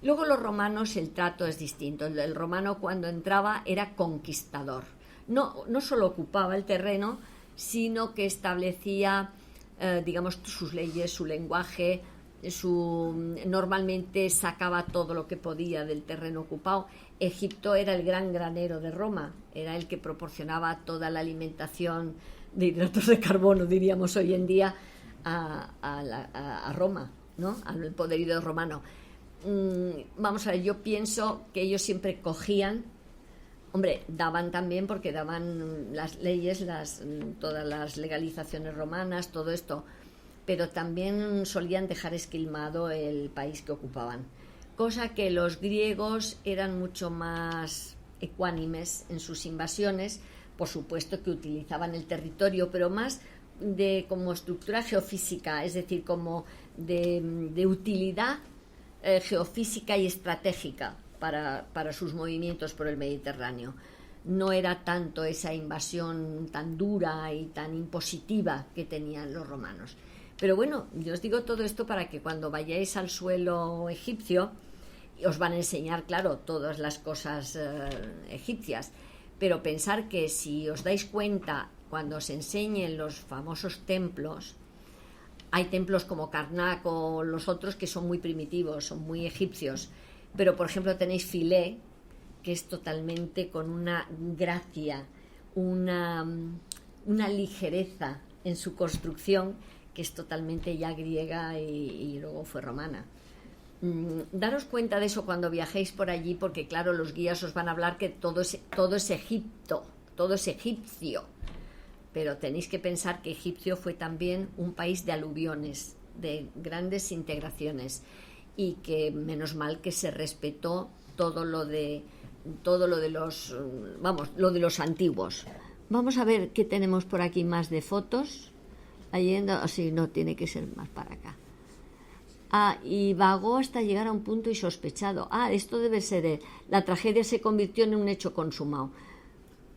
Luego los romanos, el trato es distinto. El romano, cuando entraba, era conquistador. No solo ocupaba el terreno, sino que establecía, digamos, sus leyes, su lenguaje, normalmente sacaba todo lo que podía del terreno ocupado. Egipto era el gran granero de Roma, era el que proporcionaba toda la alimentación de hidratos de carbono, diríamos hoy en día, a Roma, ¿no? Al poderío romano. Vamos a ver, yo pienso que ellos siempre cogían, hombre, daban también, porque daban las leyes, todas las legalizaciones romanas, todo esto, pero también solían dejar esquilmado el país que ocupaban, cosa que los griegos eran mucho más ecuánimes en sus invasiones. Por supuesto que utilizaban el territorio, pero más como estructura geofísica, es decir, como de utilidad geofísica y estratégica para sus movimientos por el Mediterráneo. No era tanto esa invasión tan dura y tan impositiva que tenían los romanos. Pero bueno, yo os digo todo esto para que cuando vayáis al suelo egipcio os van a enseñar, claro, todas las cosas egipcias, pero pensar que si os dais cuenta, cuando os enseñen los famosos templos, hay templos como Karnak o los otros que son muy primitivos, son muy egipcios, pero por ejemplo tenéis Philae, que es totalmente con una gracia, una ligereza en su construcción, que es totalmente ya griega y luego fue romana. Daros cuenta de eso cuando viajéis por allí, porque claro, los guías os van a hablar que todo es Egipto, todo es egipcio, pero tenéis que pensar que Egipcio fue también un país de aluviones, de grandes integraciones, y que menos mal que se respetó todo lo de los antiguos. Vamos a ver qué tenemos por aquí más de fotos. Así no tiene que ser más para acá. Y vagó hasta llegar a un punto insospechado. Esto debe ser la tragedia se convirtió en un hecho consumado.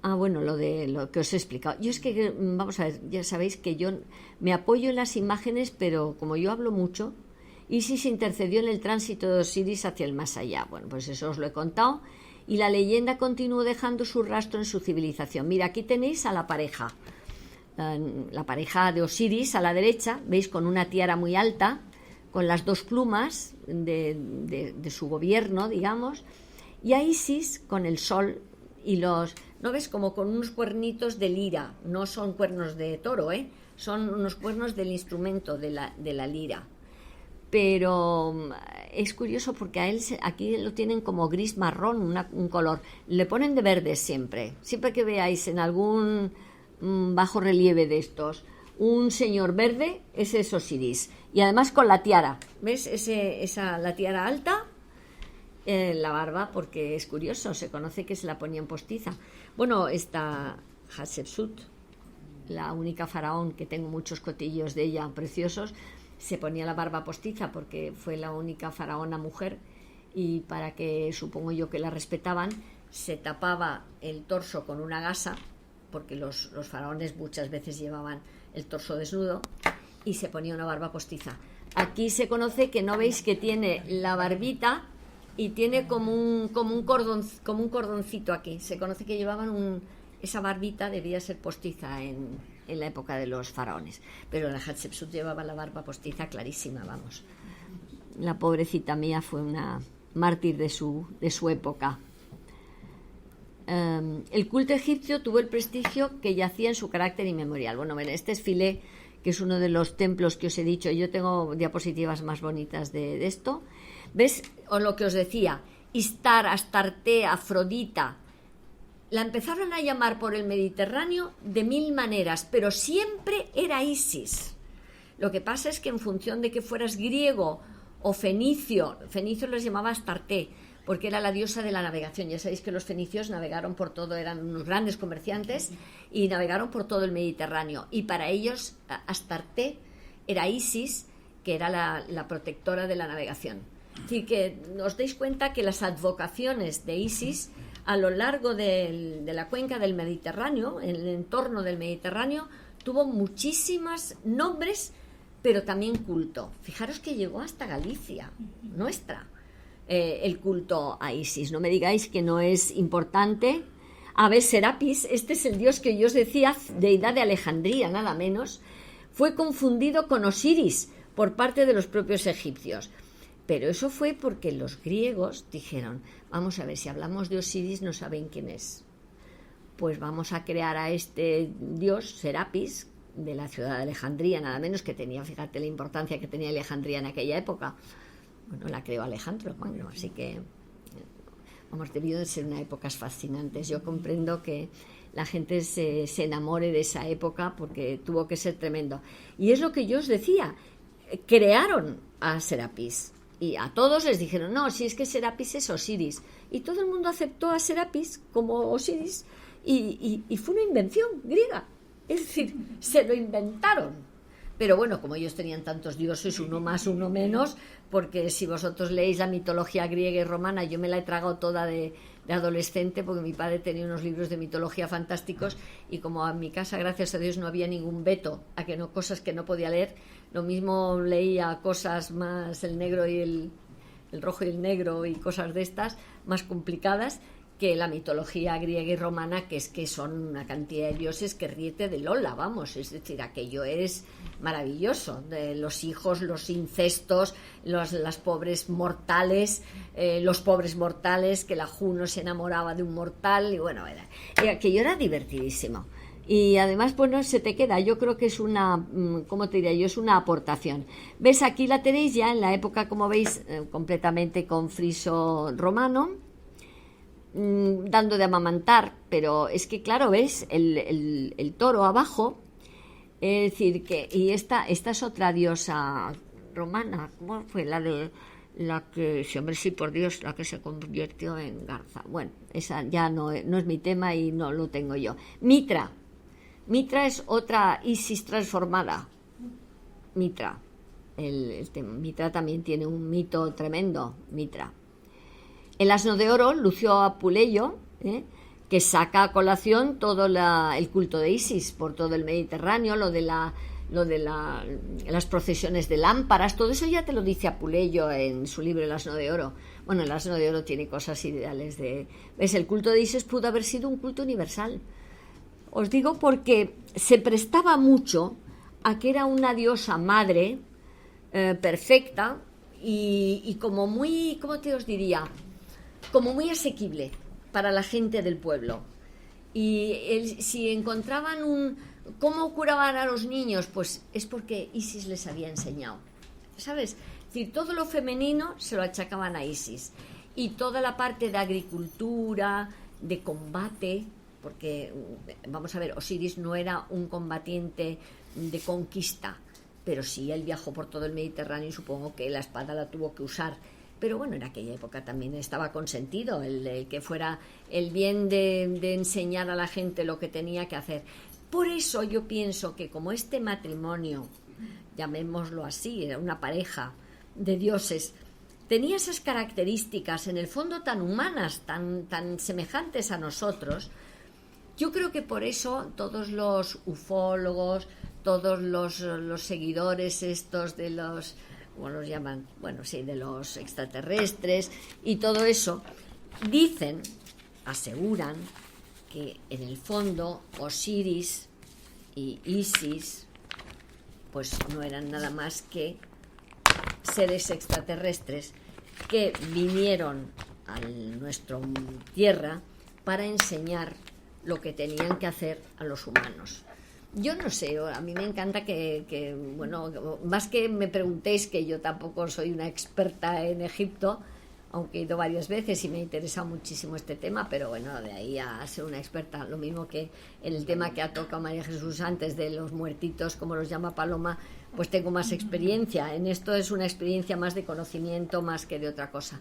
Bueno, lo que os he explicado. Yo es que, vamos a ver, ya sabéis que yo me apoyo en las imágenes, pero como yo hablo mucho, Isis intercedió en el tránsito de Osiris hacia el más allá. Bueno, pues eso os lo he contado. Y la leyenda continuó dejando su rastro en su civilización. Mira, aquí tenéis a la pareja. La pareja de Osiris a la derecha, veis, con una tiara muy alta, con las dos plumas de su gobierno, digamos, y a Isis con el sol y ¿no ves? Como con unos cuernitos de lira, no son cuernos de toro, son unos cuernos del instrumento de la lira. Pero es curioso porque a él aquí lo tienen como gris marrón, un color. Le ponen de verde siempre que veáis en algún bajo relieve de estos un señor verde, ese es Osiris, y además con la tiara, ¿ves? La tiara alta, la barba, porque es curioso, se conoce que se la ponían postiza. Bueno, esta Hatshepsut, la única faraón, que tengo muchos cotillos de ella preciosos, se ponía la barba postiza porque fue la única faraona mujer, y para que, supongo yo, que la respetaban, se tapaba el torso con una gasa, porque los faraones muchas veces llevaban el torso desnudo, y se ponía una barba postiza. Aquí se conoce que no veis que tiene la barbita y tiene como un cordoncito aquí. Se conoce que llevaban esa barbita, debía ser postiza en la época de los faraones. Pero la Hatshepsut llevaba la barba postiza clarísima, vamos. La pobrecita mía fue una mártir de su época. El culto egipcio tuvo el prestigio que yacía en su carácter inmemorial. Bueno, este es Philae, que es uno de los templos que os he dicho. Yo tengo diapositivas más bonitas de esto. ¿Ves? O lo que os decía, Istar, Astarte, Afrodita. La empezaron a llamar por el Mediterráneo de 1000 maneras, pero siempre era Isis. Lo que pasa es que en función de que fueras griego o fenicio los llamaba Astarte, porque era la diosa de la navegación. Ya sabéis que los fenicios navegaron por todo, eran unos grandes comerciantes y navegaron por todo el Mediterráneo. Y para ellos Astarte era Isis, que era la protectora de la navegación. Así que os dais cuenta que las advocaciones de Isis a lo largo de la cuenca del Mediterráneo, en el entorno del Mediterráneo, tuvo muchísimos nombres, pero también culto. Fijaros que llegó hasta Galicia, nuestra. El culto a Isis. No me digáis que no es importante. A ver, Serapis, este es el dios que yo os decía, deidad de Alejandría, nada menos, fue confundido con Osiris por parte de los propios egipcios. Pero eso fue porque los griegos dijeron, vamos a ver, si hablamos de Osiris no saben quién es. Pues vamos a crear a este dios, Serapis, de la ciudad de Alejandría, nada menos, que tenía, fíjate la importancia que tenía Alejandría en aquella época. Bueno, la creó Alejandro Magno, así que vamos, debió de ser unas épocas fascinantes. Yo comprendo que la gente se enamore de esa época porque tuvo que ser tremendo. Y es lo que yo os decía, crearon a Serapis y a todos les dijeron, no, si es que Serapis es Osiris. Y todo el mundo aceptó a Serapis como Osiris y fue una invención griega. Es decir, se lo inventaron. Pero bueno, como ellos tenían tantos dioses, uno más, uno menos, porque si vosotros leéis la mitología griega y romana, yo me la he tragado toda de adolescente, porque mi padre tenía unos libros de mitología fantásticos, y como en mi casa, gracias a Dios, no había ningún veto a que no, cosas que no podía leer, lo mismo leía cosas más, el negro y el rojo y el negro y cosas de estas, más complicadas, que la mitología griega y romana, que es que son una cantidad de dioses que ríete de Lola, vamos, es decir, aquello es maravilloso, de los hijos, los incestos, las pobres mortales, los pobres mortales, que la Juno se enamoraba de un mortal, y bueno, aquello era divertidísimo. Y además, pues no se te queda, yo creo que es una, ¿cómo te diría yo? Es una aportación. ¿Ves? Aquí la tenéis ya en la época, como veis, completamente con friso romano, dando de amamantar, pero es que claro, ves el toro abajo, es decir que, y esta es otra diosa romana, ¿cómo fue? La que, sí, hombre, sí, por Dios, la que se convirtió en garza. Bueno, esa ya no es mi tema y no lo tengo yo. Mitra es otra Isis transformada. Mitra Mitra también tiene un mito tremendo. Mitra. El asno de oro, Lucio Apuleyo, que saca a colación todo el culto de Isis por todo el Mediterráneo, lo de las procesiones de lámparas, todo eso ya te lo dice Apuleyo en su libro El asno de oro. Bueno, el asno de oro tiene cosas ideales ¿ves? El culto de Isis pudo haber sido un culto universal. Os digo porque se prestaba mucho a que era una diosa madre perfecta y como muy, ¿cómo te os diría? Como muy asequible para la gente del pueblo. Y si encontraban ¿cómo curaban a los niños? Pues es porque Isis les había enseñado, ¿sabes? Es decir, todo lo femenino se lo achacaban a Isis. Y toda la parte de agricultura, de combate, porque, vamos a ver, Osiris no era un combatiente de conquista, pero sí, él viajó por todo el Mediterráneo y supongo que la espada la tuvo que usar. Pero bueno, en aquella época también estaba consentido el que fuera el bien de enseñar a la gente lo que tenía que hacer. Por eso yo pienso que como este matrimonio, llamémoslo así, era una pareja de dioses, tenía esas características en el fondo tan humanas, tan semejantes a nosotros, yo creo que por eso todos los ufólogos, todos los seguidores estos de los... ¿cómo los llaman? Bueno, sí, de los extraterrestres y todo eso, aseguran que en el fondo Osiris y Isis pues no eran nada más que seres extraterrestres que vinieron a nuestra tierra para enseñar lo que tenían que hacer a los humanos. Yo no sé, a mí me encanta que bueno, más que me preguntéis, que yo tampoco soy una experta en Egipto, aunque he ido varias veces y me interesa muchísimo este tema, pero bueno, de ahí a ser una experta, lo mismo que en el tema que ha tocado María Jesús antes de los muertitos, como los llama Paloma, pues tengo más experiencia. En esto es una experiencia más de conocimiento más que de otra cosa.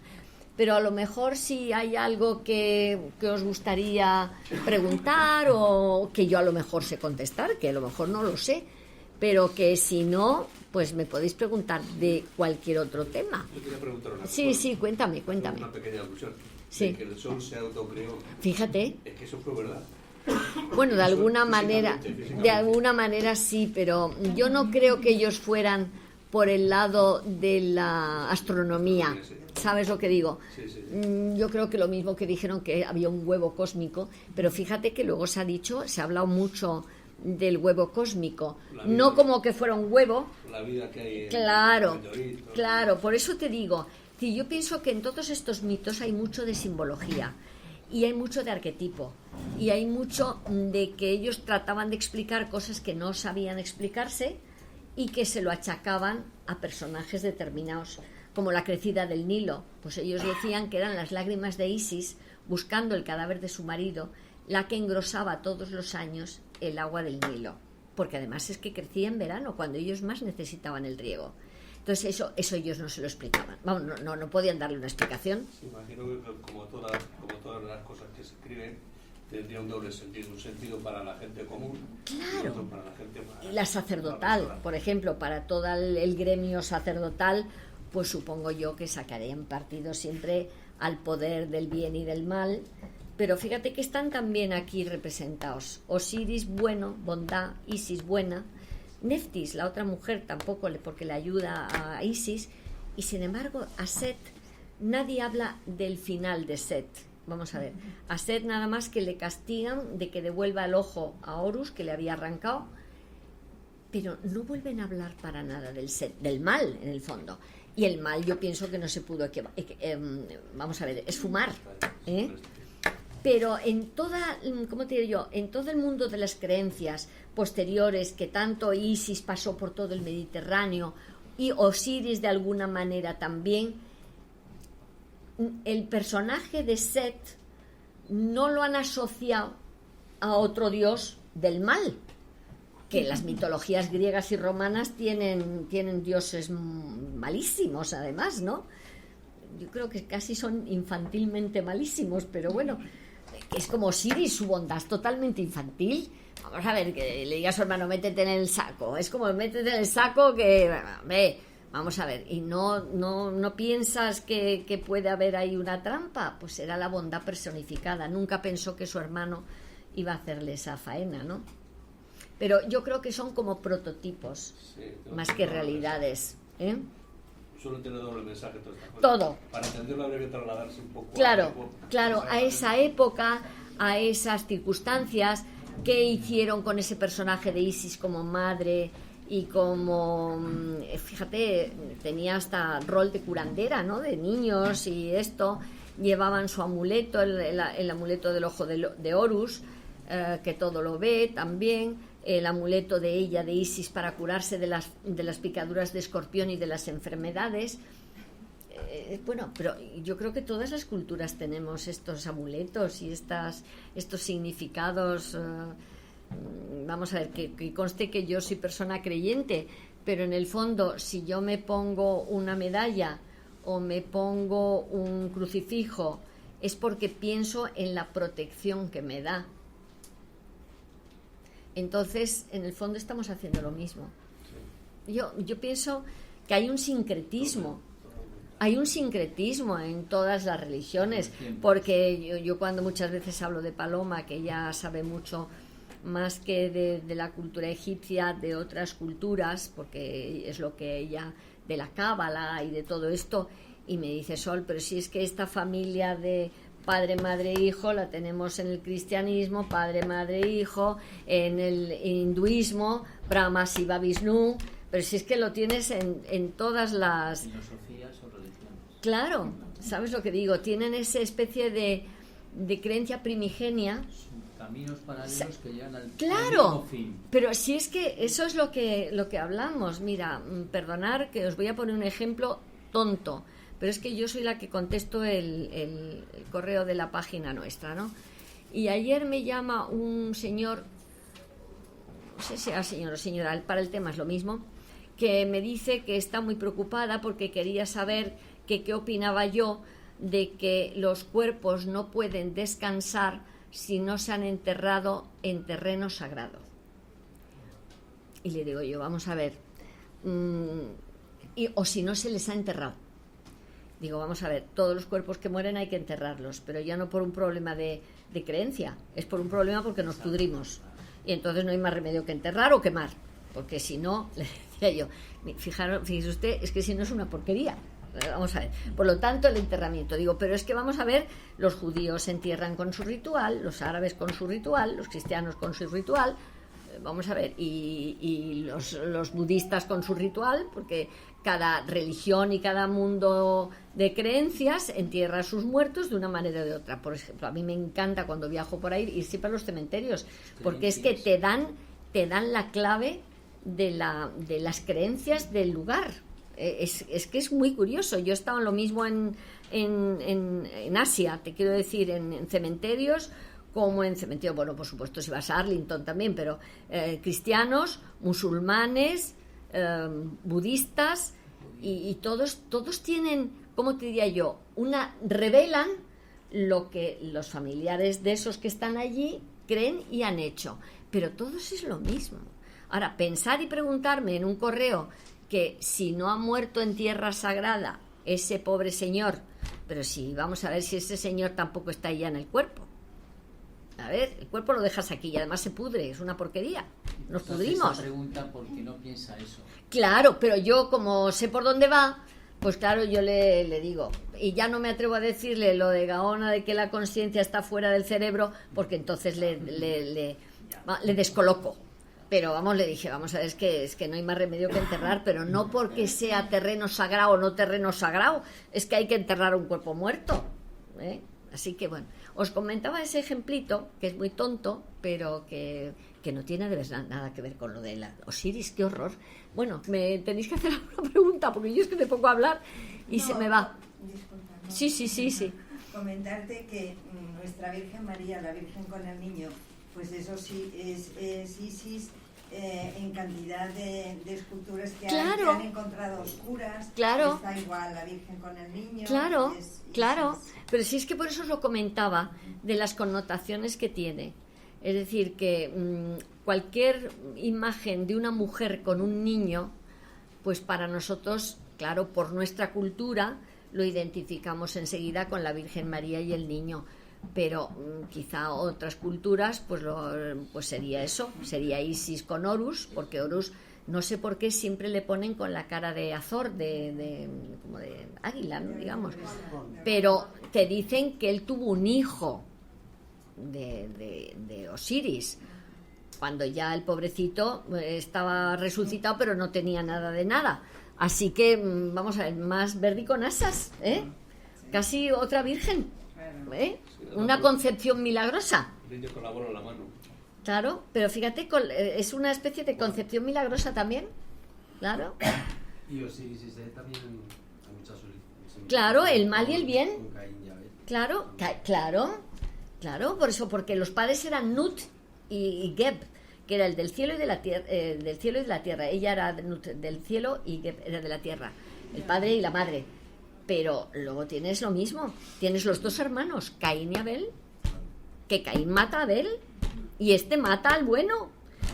Pero a lo mejor si hay algo que os gustaría preguntar o que yo a lo mejor sé contestar, que a lo mejor no lo sé, pero que si no, pues me podéis preguntar de cualquier otro tema. Yo quería preguntar una cosa. Sí, cuéntame. Una pequeña alusión. Sí. De que el sol se autocreó. Fíjate. Es que eso fue verdad. Bueno, de alguna Físicamente. manera sí, pero yo no creo que ellos fueran por el lado de la astronomía. ¿Sabes lo que digo? Sí. Yo creo que lo mismo que dijeron que había un huevo cósmico, pero fíjate que luego se ha hablado mucho del huevo cósmico, no como que fuera un huevo. La vida que hay en Claro, el meteorito. claro, por eso te digo, que yo pienso que en todos estos mitos hay mucho de simbología y hay mucho de arquetipo y hay mucho de que ellos trataban de explicar cosas que no sabían explicarse y que se lo achacaban a personajes determinados, como la crecida del Nilo. Pues ellos decían que eran las lágrimas de Isis buscando el cadáver de su marido la que engrosaba todos los años el agua del Nilo, porque además es que crecía en verano, cuando ellos más necesitaban el riego. Entonces eso ellos no se lo explicaban. Vamos, no podían darle una explicación. Imagino que como todas las cosas que se escriben, tendría un doble sentido, un sentido para la gente común, Claro. y otro para la gente más. La sacerdotal, por ejemplo, para todo el gremio sacerdotal, pues supongo yo que sacarían partido siempre al poder del bien y del mal. Pero fíjate que están también aquí representados Osiris bueno, bondad, Isis buena, Neftis, la otra mujer, tampoco, porque le ayuda a Isis, y sin embargo a Set nadie habla del final de Set. Vamos a ver, a Set nada más que le castigan de que devuelva el ojo a Horus, que le había arrancado, pero no vuelven a hablar para nada del Set, del mal en el fondo. Y el mal yo pienso que no se pudo vamos a ver, esfumar, ¿eh? Pero en toda, ¿cómo te digo yo? En todo el mundo de las creencias posteriores, que tanto Isis pasó por todo el Mediterráneo y Osiris de alguna manera también, el personaje de Set no lo han asociado a otro dios del mal, que las mitologías griegas y romanas tienen dioses malísimos además, ¿no? Yo creo que casi son infantilmente malísimos, pero bueno, es como Osiris, su bondad es totalmente infantil. Vamos a ver, que le diga a su hermano, métete en el saco. Es como, métete en el saco que... Ve, vamos a ver, ¿y no piensas que puede haber ahí una trampa? Pues era la bondad personificada. Nunca pensó que su hermano iba a hacerle esa faena, ¿no? Pero yo creo que son como prototipos, más que realidades, ¿eh? Suele tener doble mensaje todas estas cosas. Todo. Para entenderlo habría que trasladarse un poco Claro, a esa época, a esas circunstancias, qué hicieron con ese personaje de Isis como madre y como, fíjate, tenía hasta rol de curandera, ¿no? De niños y esto, llevaban su amuleto, el amuleto del ojo de Horus, que todo lo ve también, el amuleto de ella, de Isis, para curarse de las picaduras de escorpión y de las enfermedades. Bueno, pero yo creo que todas las culturas tenemos estos amuletos y estos significados. Vamos a ver, que conste que yo soy persona creyente, pero en el fondo, si yo me pongo una medalla o me pongo un crucifijo, es porque pienso en la protección que me da. Entonces, en el fondo estamos haciendo lo mismo. Yo pienso que hay un sincretismo. Hay un sincretismo en todas las religiones, porque yo cuando muchas veces hablo de Paloma, que ella sabe mucho más que de la cultura egipcia, de otras culturas, porque es lo que ella, de la cábala y de todo esto, y me dice, Sol, pero si es que esta familia de Padre, Madre, Hijo, la tenemos en el cristianismo, Padre, Madre, Hijo, en el hinduismo, Brahma, Shiva, Vishnu, pero si es que lo tienes en todas las... Filosofías o religiones. Claro, ¿sabes lo que digo? Tienen esa especie de creencia primigenia. Caminos paralelos que llegan al Claro, mismo fin. pero si es que eso es lo que hablamos. Mira, perdonar que os voy a poner un ejemplo tonto, pero es que yo soy la que contesto el correo de la página nuestra, ¿no? Y ayer me llama un señor, no sé si era señor o señora, para el tema es lo mismo, que me dice que está muy preocupada porque quería saber qué opinaba yo de que los cuerpos no pueden descansar si no se han enterrado en terreno sagrado. Y le digo yo, vamos a ver, o si no se les ha enterrado. Digo, vamos a ver, todos los cuerpos que mueren hay que enterrarlos, pero ya no por un problema de creencia, es por un problema porque nos pudrimos. Y entonces no hay más remedio que enterrar o quemar, porque si no, le decía yo, fíjese usted, es que si no es una porquería. Vamos a ver, por lo tanto el enterramiento, digo, pero es que vamos a ver, los judíos se entierran con su ritual, los árabes con su ritual, los cristianos con su ritual, vamos a ver, y los budistas con su ritual, porque cada religión y cada mundo de creencias entierra a sus muertos de una manera o de otra. Por ejemplo, a mí me encanta cuando viajo por ahí ir siempre a los cementerios, porque es que te dan la clave de las creencias del lugar. Es que es muy curioso. Yo he estado en lo mismo en Asia, te quiero decir, en cementerios, como en cementerios, bueno, por supuesto si vas a Arlington también, pero cristianos, musulmanes, budistas, y todos tienen, ¿cómo te diría yo? Revelan lo que los familiares de esos que están allí creen y han hecho, pero todos es lo mismo. Ahora, pensar y preguntarme en un correo que si no ha muerto en tierra sagrada ese pobre señor, pero si vamos a ver si ese señor tampoco está ya en el cuerpo. A ver, el cuerpo lo dejas aquí y además se pudre, es una porquería. Nos pudrimos. Esa pregunta porque no piensa eso. Claro, pero yo como sé por dónde va, pues claro, yo le digo, y ya no me atrevo a decirle lo de Gaona de que la conciencia está fuera del cerebro, porque entonces le descoloco. Pero vamos, le dije, vamos a ver, es que no hay más remedio que enterrar, pero no porque sea terreno sagrado o no terreno sagrado, es que hay que enterrar un cuerpo muerto, ¿eh? Así que bueno, os comentaba ese ejemplito, que es muy tonto, pero que no tiene de verdad nada que ver con lo de la Osiris, qué horror. Bueno, me tenéis que hacer alguna pregunta, porque yo es que me pongo a hablar y se me va. Disculpa, no. Sí. Comentarte que nuestra Virgen María, la Virgen con el Niño, pues eso sí, es Isis en cantidad de esculturas que han encontrado oscuras. Claro. Está igual la Virgen con el Niño. Claro. Isis. Pero si es que por eso os lo comentaba, de las connotaciones que tiene. Es decir, que cualquier imagen de una mujer con un niño, pues para nosotros, claro, por nuestra cultura, lo identificamos enseguida con la Virgen María y el niño. Pero quizá otras culturas pues sería eso, sería Isis con Horus, porque Horus no sé por qué siempre le ponen con la cara de Azor, como de águila, ¿no? Digamos, pero te dicen que él tuvo un hijo de Osiris cuando ya el pobrecito estaba resucitado pero no tenía nada de nada, así que vamos a ver, más verde con asas, casi otra virgen. Una concepción milagrosa. Con la bola en la mano. Claro, pero fíjate, es una especie de concepción milagrosa también. Claro. Y Osiris también hay muchas soluciones. Claro, el mal y el bien. Con Caín y Abel. Claro, por eso, porque los padres eran Nut y Geb, que era el del cielo y de la tierra, Ella era Nut del cielo y Geb era de la tierra, el padre y la madre. Pero luego tienes lo mismo, tienes los dos hermanos, Caín y Abel, que Caín mata a Abel y mata al bueno.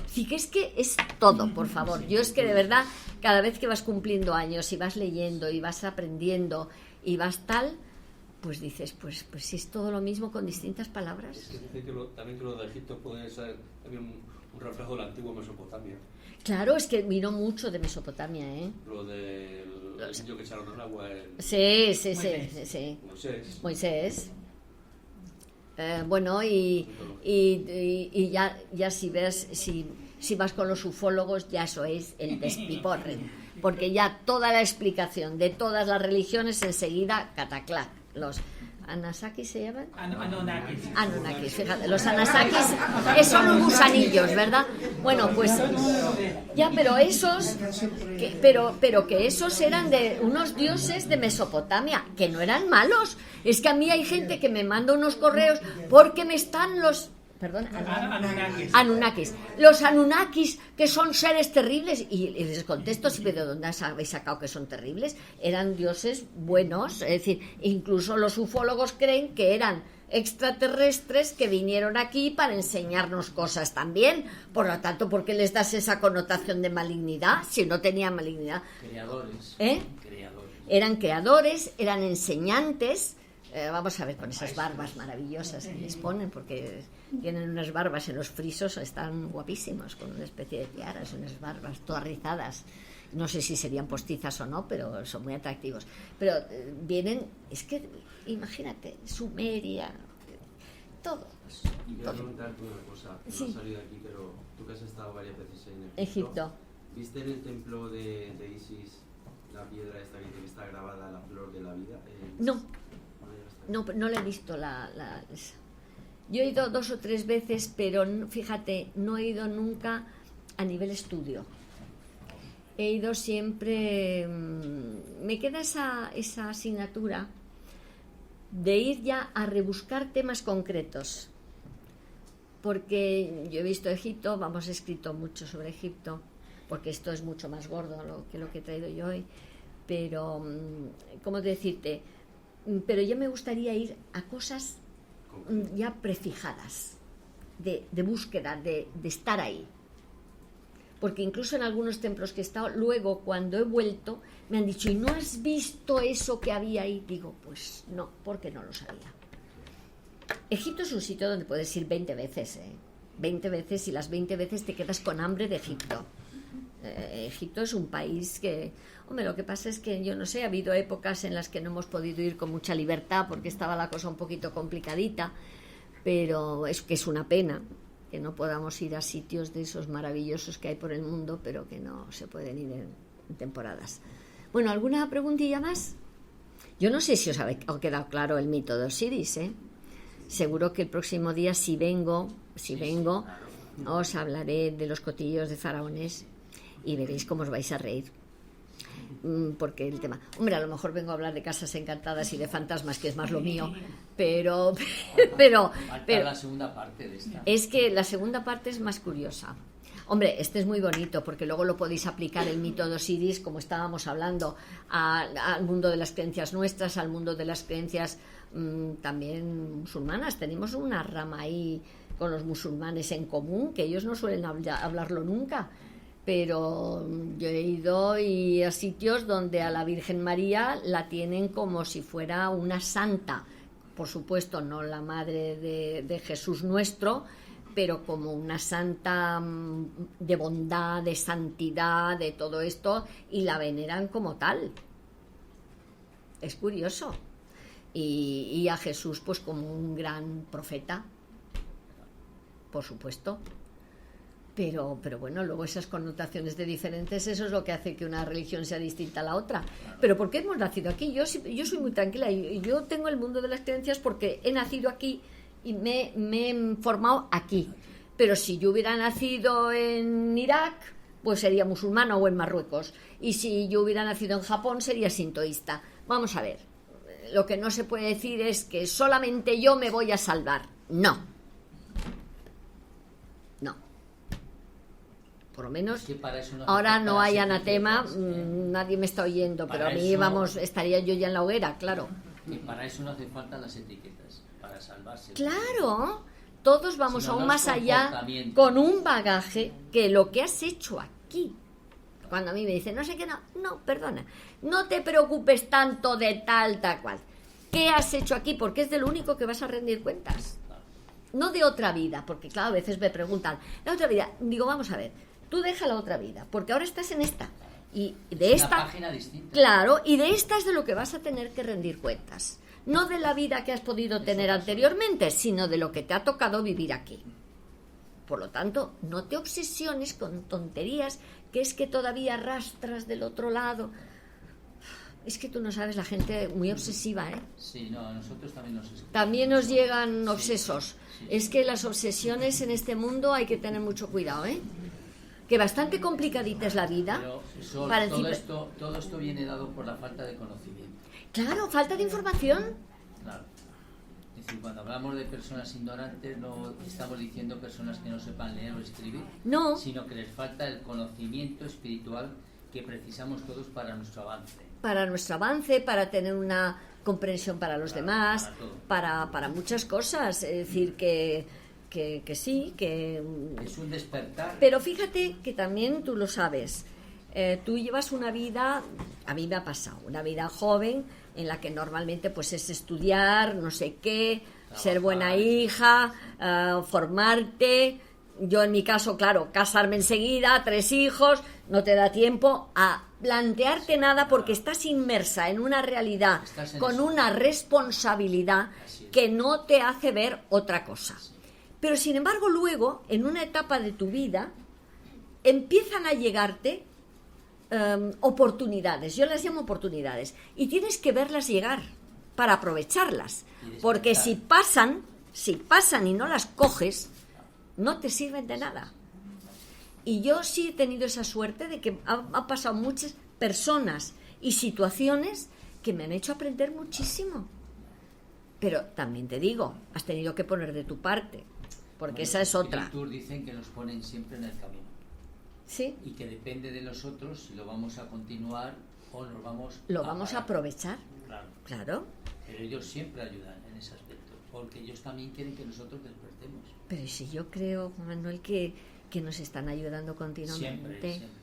Sí que es todo, por favor. Yo es que de verdad, cada vez que vas cumpliendo años y vas leyendo y vas aprendiendo y vas tal, pues dices, pues si es todo lo mismo con distintas palabras. Es que dice también que lo de Egipto puede ser también un reflejo de la antigua Mesopotamia. Claro, es que vino mucho de Mesopotamia, ¿eh? Lo del niño que echaron al agua. Sí. Moisés. Moisés. Bueno, y ya si ves, si vas con los ufólogos, ya eso es el despiporre, porque ya toda la explicación de todas las religiones enseguida cataclac. Los Anasakis se llaman. Anunnakis, fíjate, los Anasakis son los gusanillos, ¿verdad? Bueno, pues ya, pero esos, pero que esos eran de unos dioses de Mesopotamia, que no eran malos. Es que a mí hay gente que me manda unos correos porque me están los... Perdón, Anunnakis. Los Anunnakis, que son seres terribles, y les contesto, si, ¿pero dónde habéis sacado que son terribles? Eran dioses buenos, es decir, incluso los ufólogos creen que eran extraterrestres que vinieron aquí para enseñarnos cosas también. Por lo tanto, ¿por qué les das esa connotación de malignidad si no tenían malignidad? Creadores. Eran creadores, eran enseñantes. Vamos a ver con esas barbas maravillosas que les ponen, porque tienen unas barbas en los frisos, están guapísimos, con una especie de tiaras, unas barbas todas rizadas. No sé si serían postizas o no, pero son muy atractivos. Pero vienen, es que imagínate, Sumeria, todos. Y quiero preguntarte una cosa, que no ha salido aquí, pero tú que has estado varias veces en Egipto. ¿Viste en el templo de Isis la piedra esta que está grabada, la flor de la vida? No le he visto esa. Yo he ido 2 o 3 veces, pero fíjate, no he ido nunca a nivel estudio. He ido siempre... Me queda esa asignatura de ir ya a rebuscar temas concretos. Porque yo he visto Egipto, he escrito mucho sobre Egipto, porque esto es mucho más gordo que lo que he traído yo hoy. Pero, ¿cómo decirte? Pero ya me gustaría ir a cosas ya prefijadas, de búsqueda, de estar ahí. Porque incluso en algunos templos que he estado, luego cuando he vuelto, me han dicho, ¿y no has visto eso que había ahí? Digo, pues no, porque no lo sabía. Egipto es un sitio donde puedes ir 20 veces, 20 veces, y las 20 veces te quedas con hambre de Egipto. Egipto es un país que... Hombre, lo que pasa es que yo no sé, ha habido épocas en las que no hemos podido ir con mucha libertad porque estaba la cosa un poquito complicadita, pero es que es una pena que no podamos ir a sitios de esos maravillosos que hay por el mundo, pero que no se pueden ir en temporadas. Bueno, ¿alguna preguntilla más? Yo no sé si os ha quedado claro el mito de Osiris, ¿eh? Seguro que el próximo día, si vengo, os hablaré de los cotillos de faraones y veréis cómo os vais a reír. Porque el tema, hombre, a lo mejor vengo a hablar de casas encantadas y de fantasmas, que es más lo mío, pero la segunda parte de esta. Es que la segunda parte es más curiosa. Hombre, este es muy bonito porque luego lo podéis aplicar el mito de Osiris, como estábamos hablando, al mundo de las creencias nuestras, al mundo de las creencias también musulmanas. Tenemos una rama ahí con los musulmanes en común, que ellos no suelen hablarlo nunca. Pero yo he ido a sitios donde a la Virgen María la tienen como si fuera una santa. Por supuesto, no la madre de Jesús nuestro, pero como una santa de bondad, de santidad, de todo esto, y la veneran como tal. Es curioso. Y a Jesús pues como un gran profeta, por supuesto. Pero bueno, luego esas connotaciones de diferentes, eso es lo que hace que una religión sea distinta a la otra. Pero ¿por qué hemos nacido aquí? Yo soy muy tranquila, y yo tengo el mundo de las creencias porque he nacido aquí y me he formado aquí. Pero si yo hubiera nacido en Irak, pues sería musulmana, o en Marruecos. Y si yo hubiera nacido en Japón, sería sintoísta. Vamos a ver, lo que no se puede decir es que solamente yo me voy a salvar. No. Por lo menos ahora no hay anatema, nadie me está oyendo, pero a mí, estaría yo ya en la hoguera, claro. Y para eso no hace falta las etiquetas, para salvarse. Claro, todos vamos aún más allá con un bagaje que lo que has hecho aquí. Cuando a mí me dicen, no sé qué, no, perdona, no te preocupes tanto de tal cual. ¿Qué has hecho aquí? Porque es de lo único que vas a rendir cuentas. No de otra vida, porque claro, a veces me preguntan, ¿la otra vida? Digo, vamos a ver. Tú deja la otra vida, porque ahora estás en esta. Y de esta, una página distinta. Claro, y de esta es de lo que vas a tener que rendir cuentas. no de la vida que has podido tener anteriormente, sino de lo que te ha tocado vivir aquí. Por lo tanto, no te obsesiones con tonterías, que es que todavía arrastras del otro lado. Es que tú no sabes, la gente muy obsesiva, ¿eh? Sí, no, a nosotros también nos escuchan. También nos llegan obsesos. Sí. Es que las obsesiones en este mundo hay que tener mucho cuidado, ¿eh? Que bastante complicadita es la vida. Pero Sol, para todo esto viene dado por la falta de conocimiento. Claro, falta de información. Claro. Es decir, cuando hablamos de personas ignorantes, no estamos diciendo personas que no sepan leer o escribir, No. sino que les falta el conocimiento espiritual que precisamos todos para nuestro avance. Para nuestro avance, para tener una comprensión para los demás, para muchas cosas. Es decir, que sí, que... Es un despertar. Pero fíjate que también tú lo sabes. Tú llevas una vida, a mí me ha pasado, una vida joven en la que normalmente pues es estudiar, no sé qué, trabajar, ser buena hija, formarte. Yo en mi caso, claro, casarme enseguida, 3 hijos, no te da tiempo a plantearte nada porque estás inmersa en una realidad con una responsabilidad que no te hace ver otra cosa. Pero sin embargo luego, en una etapa de tu vida, empiezan a llegarte oportunidades, yo las llamo oportunidades, y tienes que verlas llegar para aprovecharlas, porque si pasan y no las coges, no te sirven de nada. Y yo sí he tenido esa suerte de que ha pasado muchas personas y situaciones que me han hecho aprender muchísimo. Pero también te digo, has tenido que poner de tu parte, porque esa es otra. Los espíritus dicen que nos ponen siempre en el camino. Sí. Y que depende de nosotros si lo vamos a continuar o nos vamos vamos a aprovechar. Claro. Pero ellos siempre ayudan en ese aspecto, porque ellos también quieren que nosotros despertemos. Pero si yo creo, Manuel, que nos están ayudando continuamente. Siempre.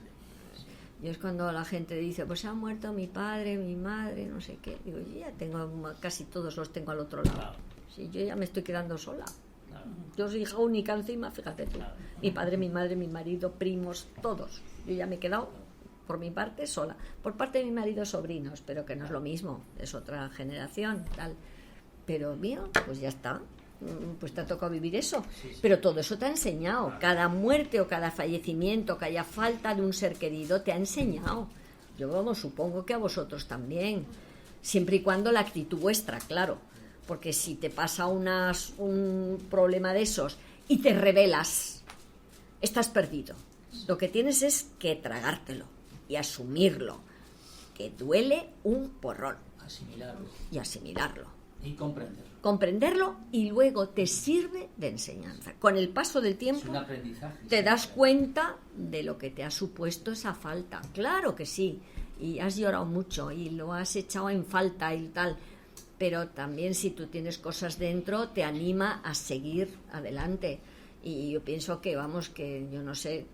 Yo es cuando la gente dice, pues ha muerto mi padre, mi madre, no sé qué. Digo, yo ya tengo, casi todos los tengo al otro lado. Claro. Sí, yo ya me estoy quedando sola. Claro. Yo soy hija única encima, fíjate tú. Claro. Mi padre, mi madre, mi marido, primos, todos. Yo ya me he quedado, por mi parte, sola. Por parte de mi marido, sobrinos, pero que no es lo mismo, es otra generación, tal. Pero mío, pues ya está. Pues te ha tocado vivir eso. Sí. Pero todo eso te ha enseñado. Cada muerte o cada fallecimiento, que haya falta de un ser querido, te ha enseñado. Yo supongo que a vosotros también. Siempre y cuando la actitud vuestra, claro. Porque si te pasa un problema de esos y te rebelas, estás perdido. Lo que tienes es que tragártelo y asumirlo. Que duele un porrón. Asimilarlo. Y comprenderlo y luego te sirve de enseñanza. Con el paso del tiempo es un aprendizaje, te das cuenta de lo que te ha supuesto esa falta. Claro que sí, y has llorado mucho y lo has echado en falta y tal, pero también si tú tienes cosas dentro te anima a seguir adelante. Y yo pienso que que yo no sé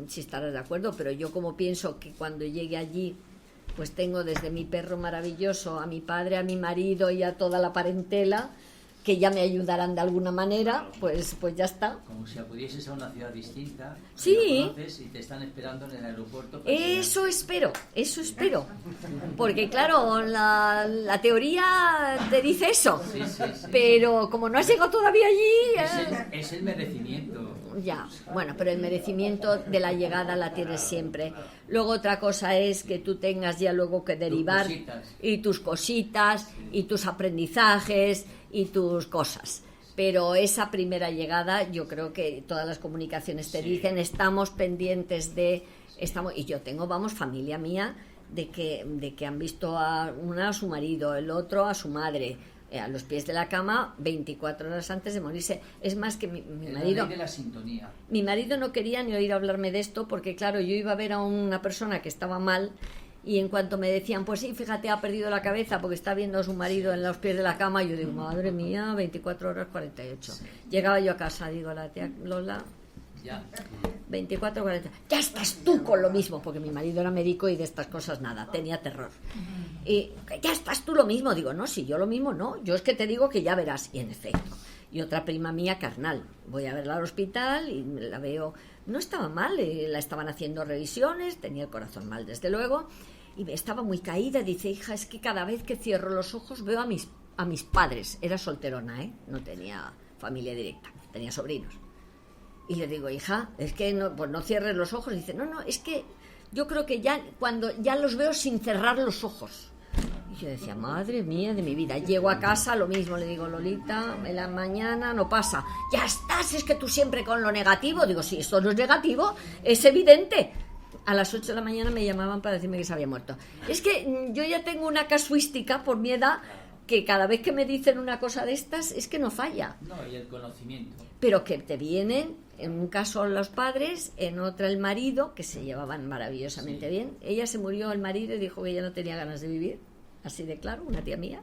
si estarás de acuerdo, pero yo como pienso que cuando llegue allí pues tengo desde mi perro maravilloso a mi padre, a mi marido y a toda la parentela que ya me ayudarán de alguna manera, pues ya está. Como si acudieses a una ciudad distinta, sí, lo conoces y te están esperando en el aeropuerto. Eso espero, porque claro, la teoría te dice eso, sí. Pero como no has llegado todavía allí... Es el merecimiento. Ya, bueno, pero el merecimiento de la llegada la tienes siempre. Luego otra cosa es que tú tengas ya luego que derivar tus cositas y tus aprendizajes y tus cosas. Pero esa primera llegada, yo creo que todas las comunicaciones te dicen, estamos pendientes de... y yo tengo, familia mía, de que han visto a una a su marido, el otro a su madre, a los pies de la cama 24 horas antes de morirse. Es más que mi marido... de la sintonía. Mi marido no quería ni oír hablarme de esto porque, claro, yo iba a ver a una persona que estaba mal y en cuanto me decían, pues sí, fíjate, ha perdido la cabeza porque está viendo a su marido en los pies de la cama, yo digo, madre mía, 24 horas 48. Sí. Llegaba yo a casa, digo, la tía Lola... Ya. 24, 40. Ya estás tú con lo mismo, porque mi marido era médico y de estas cosas nada, tenía terror. Y ya estás tú lo mismo. Digo, no, si yo lo mismo no, yo es que te digo que ya verás. Y en efecto. Y otra prima mía, carnal, voy a verla al hospital y la veo, no estaba mal, la estaban haciendo revisiones, tenía el corazón mal desde luego, y estaba muy caída. Dice, hija, es que cada vez que cierro los ojos veo a mis a mis padres. Era solterona, no tenía familia directa, tenía sobrinos. Y le digo, hija, es que no cierres los ojos. Y dice, no, es que yo creo que cuando ya los veo sin cerrar los ojos. Y yo decía, madre mía de mi vida. Llego a casa, lo mismo, le digo, Lolita, en la mañana no pasa. Ya estás, es que tú siempre con lo negativo. Digo, si esto no es negativo, es evidente. A las 8 de la mañana me llamaban para decirme que se había muerto. Es que yo ya tengo una casuística por mi edad, que cada vez que me dicen una cosa de estas, es que no falla. No, y el conocimiento. Pero que te vienen, en un caso los padres, en otra el marido, que se llevaban maravillosamente bien. Ella se murió, el marido, y dijo que ella no tenía ganas de vivir, así de claro, una tía mía.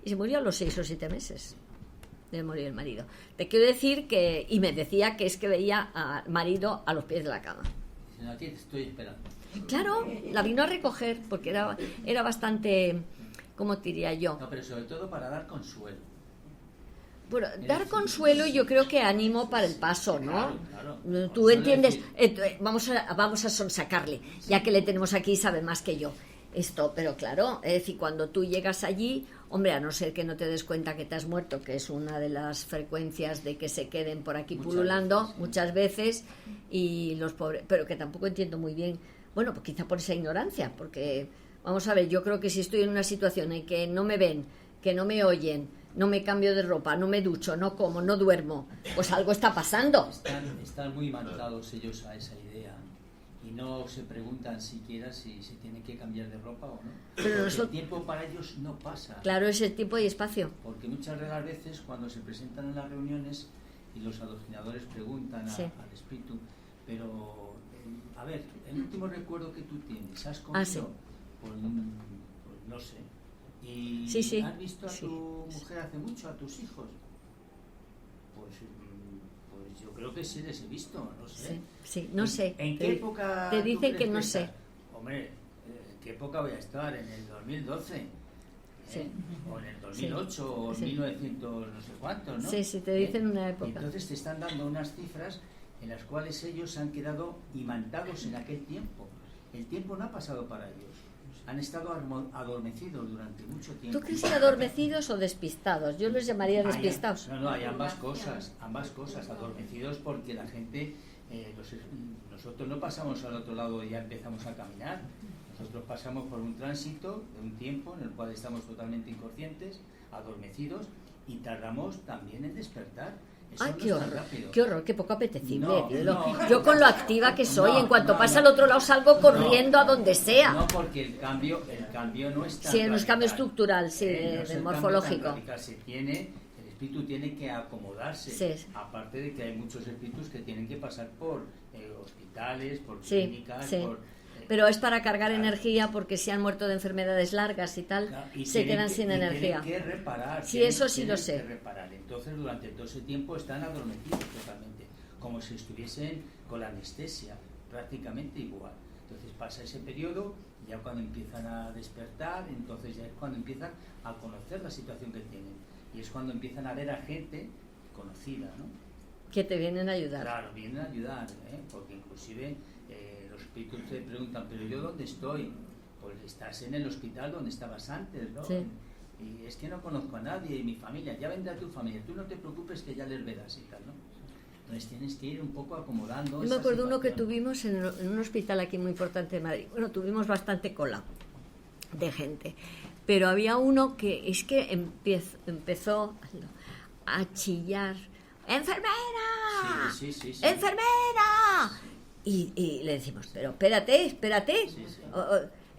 Y se murió a los 6 o 7 meses de morir el marido. Te quiero decir que, y me decía que es que veía al marido a los pies de la cama. Dice, aquí te estoy esperando. Claro, la vino a recoger, porque era bastante, ¿cómo te diría yo? No, pero sobre todo para dar consuelo. Bueno, dar consuelo, yo creo que ánimo para el paso, ¿no? Claro. Tú entiendes, vamos a sonsacarle, ya que le tenemos aquí, sabe más que yo esto, pero claro, es decir, cuando tú llegas allí, hombre, a no ser que no te des cuenta que te has muerto, que es una de las frecuencias de que se queden por aquí pululando muchas veces, y los pobres, pero que tampoco entiendo muy bien, bueno, pues quizá por esa ignorancia, porque, vamos a ver, yo creo que si estoy en una situación en que no me ven, que no me oyen, no me cambio de ropa, no me ducho, no como, no duermo, pues algo está pasando. Están muy marcados ellos a esa idea y no se preguntan siquiera si se tiene que cambiar de ropa o no. Pero el tiempo para ellos no pasa. Claro, es el tiempo y espacio. Porque muchas de las veces cuando se presentan en las reuniones y los adoctrinadores preguntan al espíritu, pero a ver, el último recuerdo que tú tienes, ¿has comido? Pues no sé. ¿Y has visto a tu mujer hace mucho, a tus hijos? Pues yo creo que sí les he visto, no sé. Sí, no sé. ¿En qué época te dicen que no sé? Hombre, ¿en qué época voy a estar? ¿En el 2012? O en el 2008 o 1900 no sé cuántos, ¿no? Sí, te dicen una época. Y entonces te están dando unas cifras en las cuales ellos han quedado imantados en aquel tiempo. El tiempo no ha pasado para ellos. Han estado adormecidos durante mucho tiempo. ¿Tú crees que adormecidos o despistados? Yo los llamaría despistados. No, hay ambas cosas. Adormecidos porque la gente, nosotros no pasamos al otro lado y ya empezamos a caminar. Nosotros pasamos por un tránsito de un tiempo en el cual estamos totalmente inconscientes, adormecidos, y tardamos también en despertar. ¡Ay, qué horror, qué poco apetecible! Yo con lo activa que soy, en cuanto pasa al otro lado salgo corriendo a donde sea. No, porque el cambio no es tan no es cambio estructural, del morfológico. El espíritu tiene que acomodarse. Aparte de que hay muchos espíritus que tienen que pasar por hospitales, por clínicas, pero es para cargar energía, porque si han muerto de enfermedades largas y tal, se quedan sin energía. Tienen que reparar. Eso sí lo sé. Entonces, durante todo ese tiempo están adormecidos totalmente, como si estuviesen con la anestesia, prácticamente igual. Entonces pasa ese periodo, ya cuando empiezan a despertar, entonces ya es cuando empiezan a conocer la situación que tienen. Y es cuando empiezan a ver a gente conocida, ¿no? Que te vienen a ayudar. Claro, vienen a ayudar, porque inclusive los espíritus te preguntan, ¿pero yo dónde estoy? Pues estás en el hospital donde estabas antes, ¿no? Sí. Y es que no conozco a nadie, y mi familia, ya vendrá tu familia, tú no te preocupes que ya les verás y tal, ¿no? Entonces tienes que ir un poco acomodando. Yo me acuerdo uno que tuvimos en un hospital aquí muy importante de Madrid. Bueno, tuvimos bastante cola de gente, pero había uno que es que empezó a chillar, ¡enfermera! Sí. ¡Enfermera! Y le decimos, pero espérate. Sí.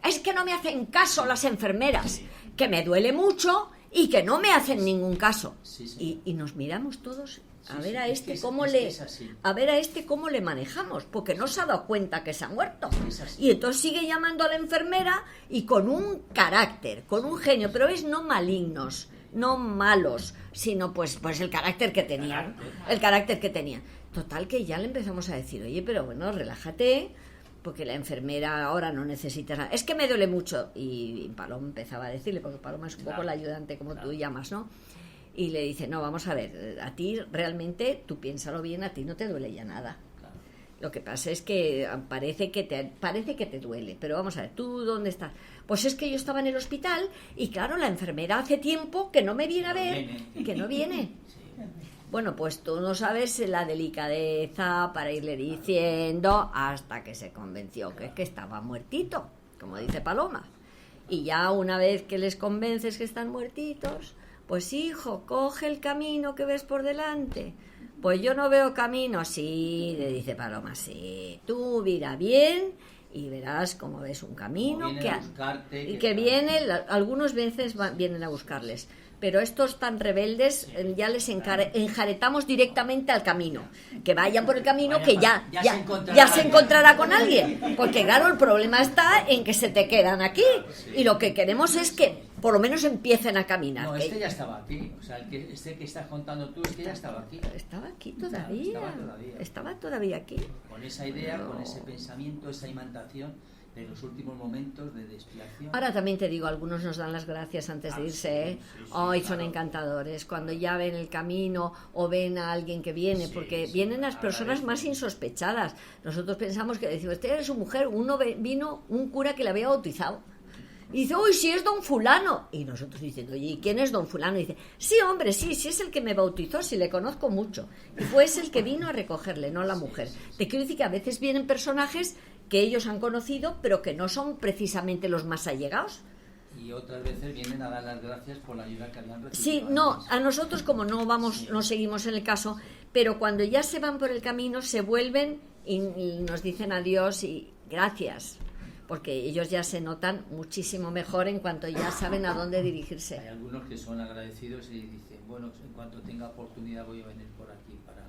Es que no me hacen caso las enfermeras, que me duele mucho y que no me hacen ningún caso. Y nos miramos todos a ver a este cómo le manejamos, porque no se ha dado cuenta que se ha muerto. Y entonces sigue llamando a la enfermera y con un carácter, con un genio, pero no malignos, no malos, sino pues el carácter que tenían. Total, que ya le empezamos a decir, oye, pero bueno, relájate, porque la enfermera ahora no necesita nada. Es que me duele mucho. Y Paloma empezaba a decirle, porque Paloma es un poco la ayudante, como tú llamas, ¿no? Y le dice, no, vamos a ver, a ti realmente, tú piénsalo bien, a ti no te duele ya nada. Lo que pasa es que parece que te duele, pero vamos a ver, ¿tú dónde estás? Pues es que yo estaba en el hospital y claro, la enfermera hace tiempo que no me viene a ver, que no viene. Bueno, pues tú no sabes la delicadeza para irle diciendo hasta que se convenció que estaba muertito, como dice Paloma. Y ya una vez que les convences que están muertitos, pues hijo, coge el camino que ves por delante. Pues yo no veo camino, sí, le dice Paloma, sí, tú mira bien y verás cómo ves un camino que viene, algunas veces vienen a buscarles, pero estos tan rebeldes ya les enjaretamos directamente al camino, que vayan por el camino, que ya se encontrará con alguien, porque claro, el problema está en que se te quedan aquí, y lo que queremos es que por lo menos empiecen a caminar. No, este ya estaba aquí, o sea, este que estás contando tú es que ya estaba aquí. Estaba aquí todavía. Estaba todavía aquí. Con esa idea, con ese pensamiento, esa imantación de los últimos momentos de expiación. Ahora también te digo, algunos nos dan las gracias antes de irse, sí, son encantadores, cuando ya ven el camino o ven a alguien que viene, porque vienen las personas más insospechadas. Nosotros pensamos que decimos, esta es su mujer, vino un cura que la había bautizado. Y dice, uy, si es don fulano. Y nosotros diciendo, oye, ¿y quién es don fulano? Y dice, sí, hombre, sí es el que me bautizó, sí le conozco mucho. Y fue el que vino a recogerle, no la mujer. Te quiero decir que a veces vienen personajes que ellos han conocido, pero que no son precisamente los más allegados. Y otras veces vienen a dar las gracias por la ayuda que habían recibido. Sí, no, a nosotros como no seguimos en el caso, pero cuando ya se van por el camino, se vuelven y nos dicen adiós y gracias. Porque ellos ya se notan muchísimo mejor en cuanto ya saben a dónde dirigirse. Hay algunos que son agradecidos y dicen, bueno, en cuanto tenga oportunidad voy a venir por aquí para...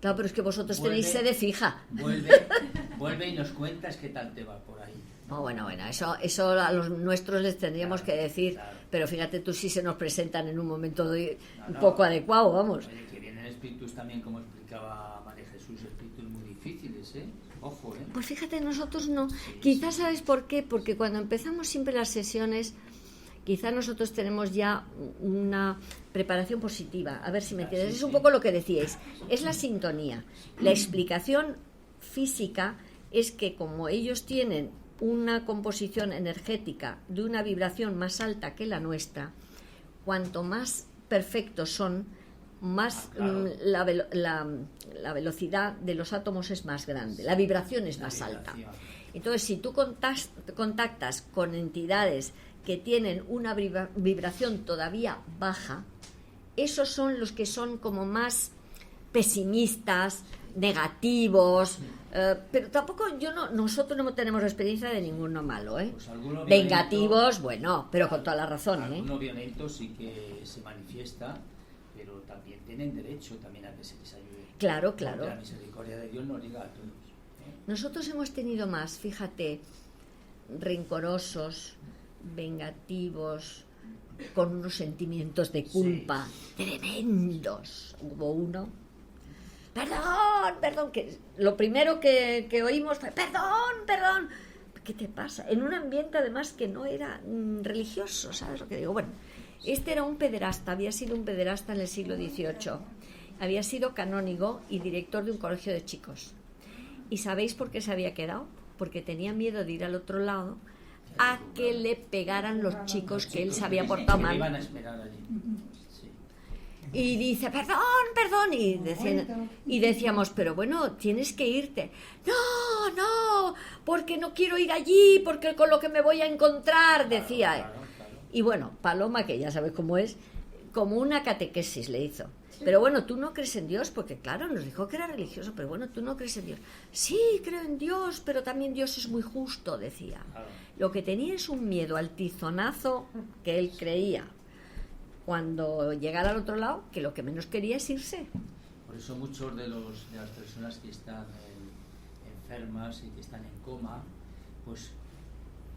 Claro, pero es que vosotros tenéis sede fija. Vuelve y nos cuentas qué tal te va por ahí. No, bueno, eso a los nuestros les tendríamos que decir, claro. Pero fíjate tú si se nos presentan en un momento un poco adecuado, vamos. Oye, que vienen espíritus también, como explicaba María Jesús, espíritus muy difíciles, ¿eh? Ojo, ¿eh? Pues fíjate, nosotros no. Quizás, ¿sabes por qué? Porque cuando empezamos siempre las sesiones, quizás nosotros tenemos ya una preparación positiva. A ver si me entiendes. Es un poco lo que decíais. Es la sintonía. La explicación física es que como ellos tienen una composición energética de una vibración más alta que la nuestra, cuanto más perfectos son, más la velocidad de los átomos es más grande, la vibración es más alta. Entonces, si tú contactas con entidades que tienen una vibración todavía baja, esos son los que son como más pesimistas, negativos, pero tampoco nosotros no tenemos experiencia de ninguno malo, ¿eh? Pues vengativos, bueno, pero con toda la razón, alguno violento sí que se manifiesta, pero también tienen derecho también a que se les ayude. Claro. Porque la misericordia de Dios nos liga a todos, ¿eh? Nosotros hemos tenido más, fíjate, rencorosos, vengativos, con unos sentimientos de culpa tremendos. Hubo uno, perdón, que lo primero que oímos fue perdón, ¿qué te pasa? En un ambiente además que no era religioso, ¿sabes lo que digo? Bueno, este era un pederasta, había sido un pederasta en el siglo XVIII, había sido canónigo y director de un colegio de chicos. ¿Y sabéis por qué se había quedado? Porque tenía miedo de ir al otro lado a que le pegaran los chicos que él se había portado mal. Iban a esperar allí. Y dice, perdón, y decíamos, pero bueno, tienes que irte. No, porque no quiero ir allí, porque con lo que me voy a encontrar, decía. Claro. Y bueno, Paloma, que ya sabes cómo es, como una catequesis le hizo. Pero bueno, tú no crees en Dios, porque claro, nos dijo que era religioso, pero bueno, tú no crees en Dios. Sí, creo en Dios, pero también Dios es muy justo, decía. Lo que tenía es un miedo al tizonazo que él creía cuando llegara al otro lado, que lo que menos quería es irse. Por eso muchos de las personas que están enfermas y que están en coma, pues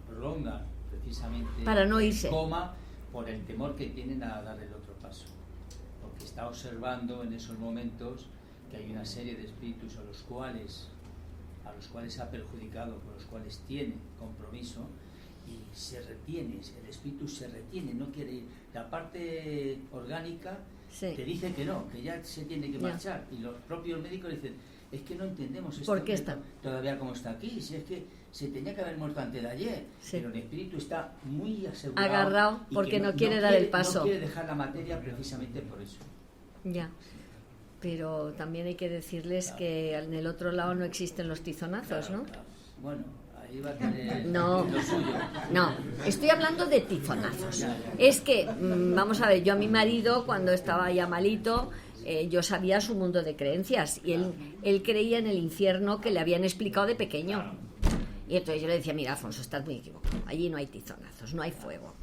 prolongan precisamente para no irse. El coma por el temor que tienen a dar el otro paso. Porque está observando en esos momentos que hay una serie de espíritus a los cuales se ha perjudicado, con los cuales tiene compromiso, y se retiene, el espíritu se retiene, no quiere ir. La parte orgánica te dice que no, que ya se tiene que marchar, y los propios médicos dicen, es que no entendemos esto. ¿Por qué está? Todavía como está aquí, si es que se tenía que haber muerto antes de ayer, pero el espíritu está muy asegurado, agarrado, porque no quiere dar el paso. No quiere dejar la materia precisamente por eso. Ya, pero también hay que decirles que en el otro lado no existen los tizonazos, ¿no? Bueno, ahí va a tener no, lo suyo. No, estoy hablando de tizonazos. Es que, vamos a ver, yo a mi marido, cuando estaba ya malito, yo sabía su mundo de creencias y él creía en el infierno que le habían explicado de pequeño. Y entonces yo le decía, mira, Alfonso, estás muy equivocado, allí no hay tizonazos, no hay fuego.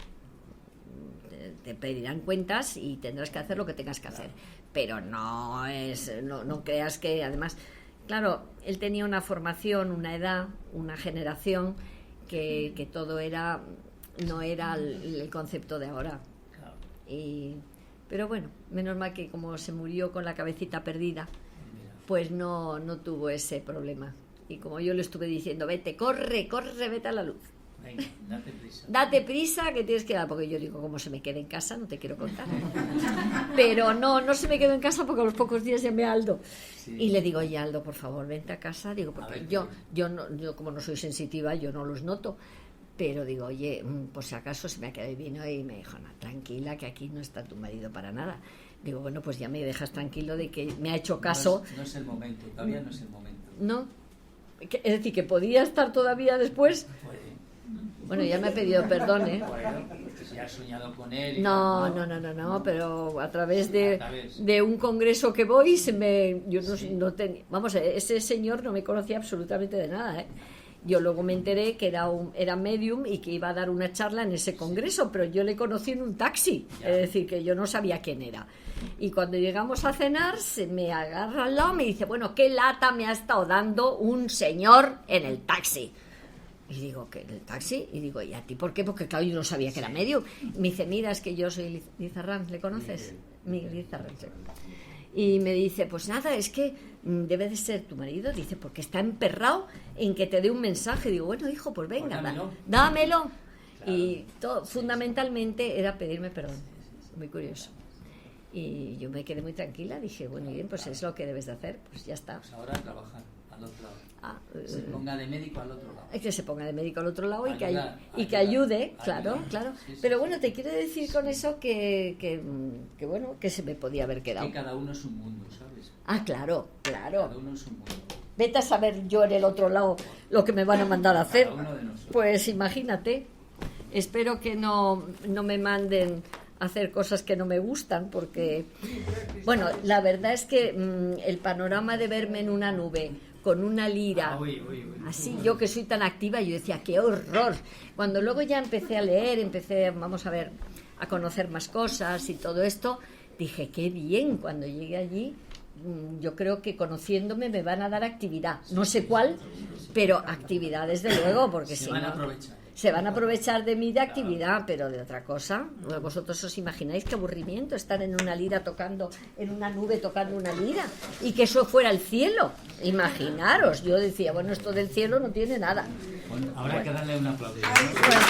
Te pedirán cuentas y tendrás que hacer lo que tengas que hacer, pero no creas que, además, claro, él tenía una formación, una edad, una generación que todo no era el concepto de ahora. Pero bueno, menos mal que como se murió con la cabecita perdida, pues no tuvo ese problema. Y como yo le estuve diciendo, vete, corre, vete a la luz. Venga, date prisa. Date prisa, que tienes que dar, porque yo digo, como se me quede en casa, no te quiero contar. Pero no se me quedó en casa porque a los pocos días llamé a Aldo. Sí. Y le digo, oye, Aldo, por favor, vente a casa. Digo, porque yo como no soy sensitiva, yo no los noto. Pero digo, oye, por si acaso se me ha quedado bien. Y me dijo, no, tranquila, que aquí no está tu marido para nada. Digo, bueno, pues ya me dejas tranquilo de que me ha hecho caso. No es el momento, todavía no es el momento. ¿No? Es decir, que podía estar todavía después. Bueno, ya me ha pedido perdón, ¿eh? Bueno, si has soñado con él. No, pero a través de un congreso que voy, no tenía, vamos, ese señor no me conocía absolutamente de nada, ¿eh? Yo luego me enteré que era medium y que iba a dar una charla en ese congreso, pero yo le conocí en un taxi, es decir, que yo no sabía quién era. Y cuando llegamos a cenar, se me agarra al lado y me dice, bueno, qué lata me ha estado dando un señor en el taxi. Y digo, ¿qué, en el taxi? Y digo, ¿y a ti por qué? Porque claro, yo no sabía que era medium. Me dice, mira, es que yo soy Liz Arranz, ¿le conoces? Miguel Liz Arranz. Y me dice, pues nada, es que debe de ser tu marido. Dice, porque está emperrado en que te dé un mensaje. Digo, bueno, hijo, pues venga, dámelo. Claro. Y fundamentalmente era pedirme perdón. Muy curioso. Y yo me quedé muy tranquila. Dije, bueno, bien, pues es lo que debes de hacer. Pues ya está. Pues ahora a trabajar al otro lado. Se ponga de médico al otro lado. Es que se ponga de médico al otro lado y que ayude, claro. Sí. Pero bueno, te quiero decir con eso que bueno, que se me podía haber quedado. Que cada uno es un mundo, ¿sabes? Claro. Cada uno es un mundo. Vete a saber yo en el otro lado lo que me van a mandar a hacer. Cada uno de nosotros. Pues imagínate. Espero que no me manden a hacer cosas que no me gustan, porque, bueno, la verdad es que el panorama de verme en una nube con una lira, así, yo que soy tan activa, yo decía, ¡qué horror! Cuando luego ya empecé a leer, vamos a ver, a conocer más cosas y todo esto, dije, ¡qué bien! Cuando llegué allí, yo creo que conociéndome me van a dar actividad, no sé cuál, pero actividad desde luego, porque si no... Se van a aprovechar de mí de actividad, pero de otra cosa. Vosotros os imagináis qué aburrimiento estar en una lira tocando, en una nube tocando una lira, y que eso fuera el cielo. Imaginaros, yo decía, bueno, esto del cielo no tiene nada. Bueno, habrá que darle un aplauso. Bueno.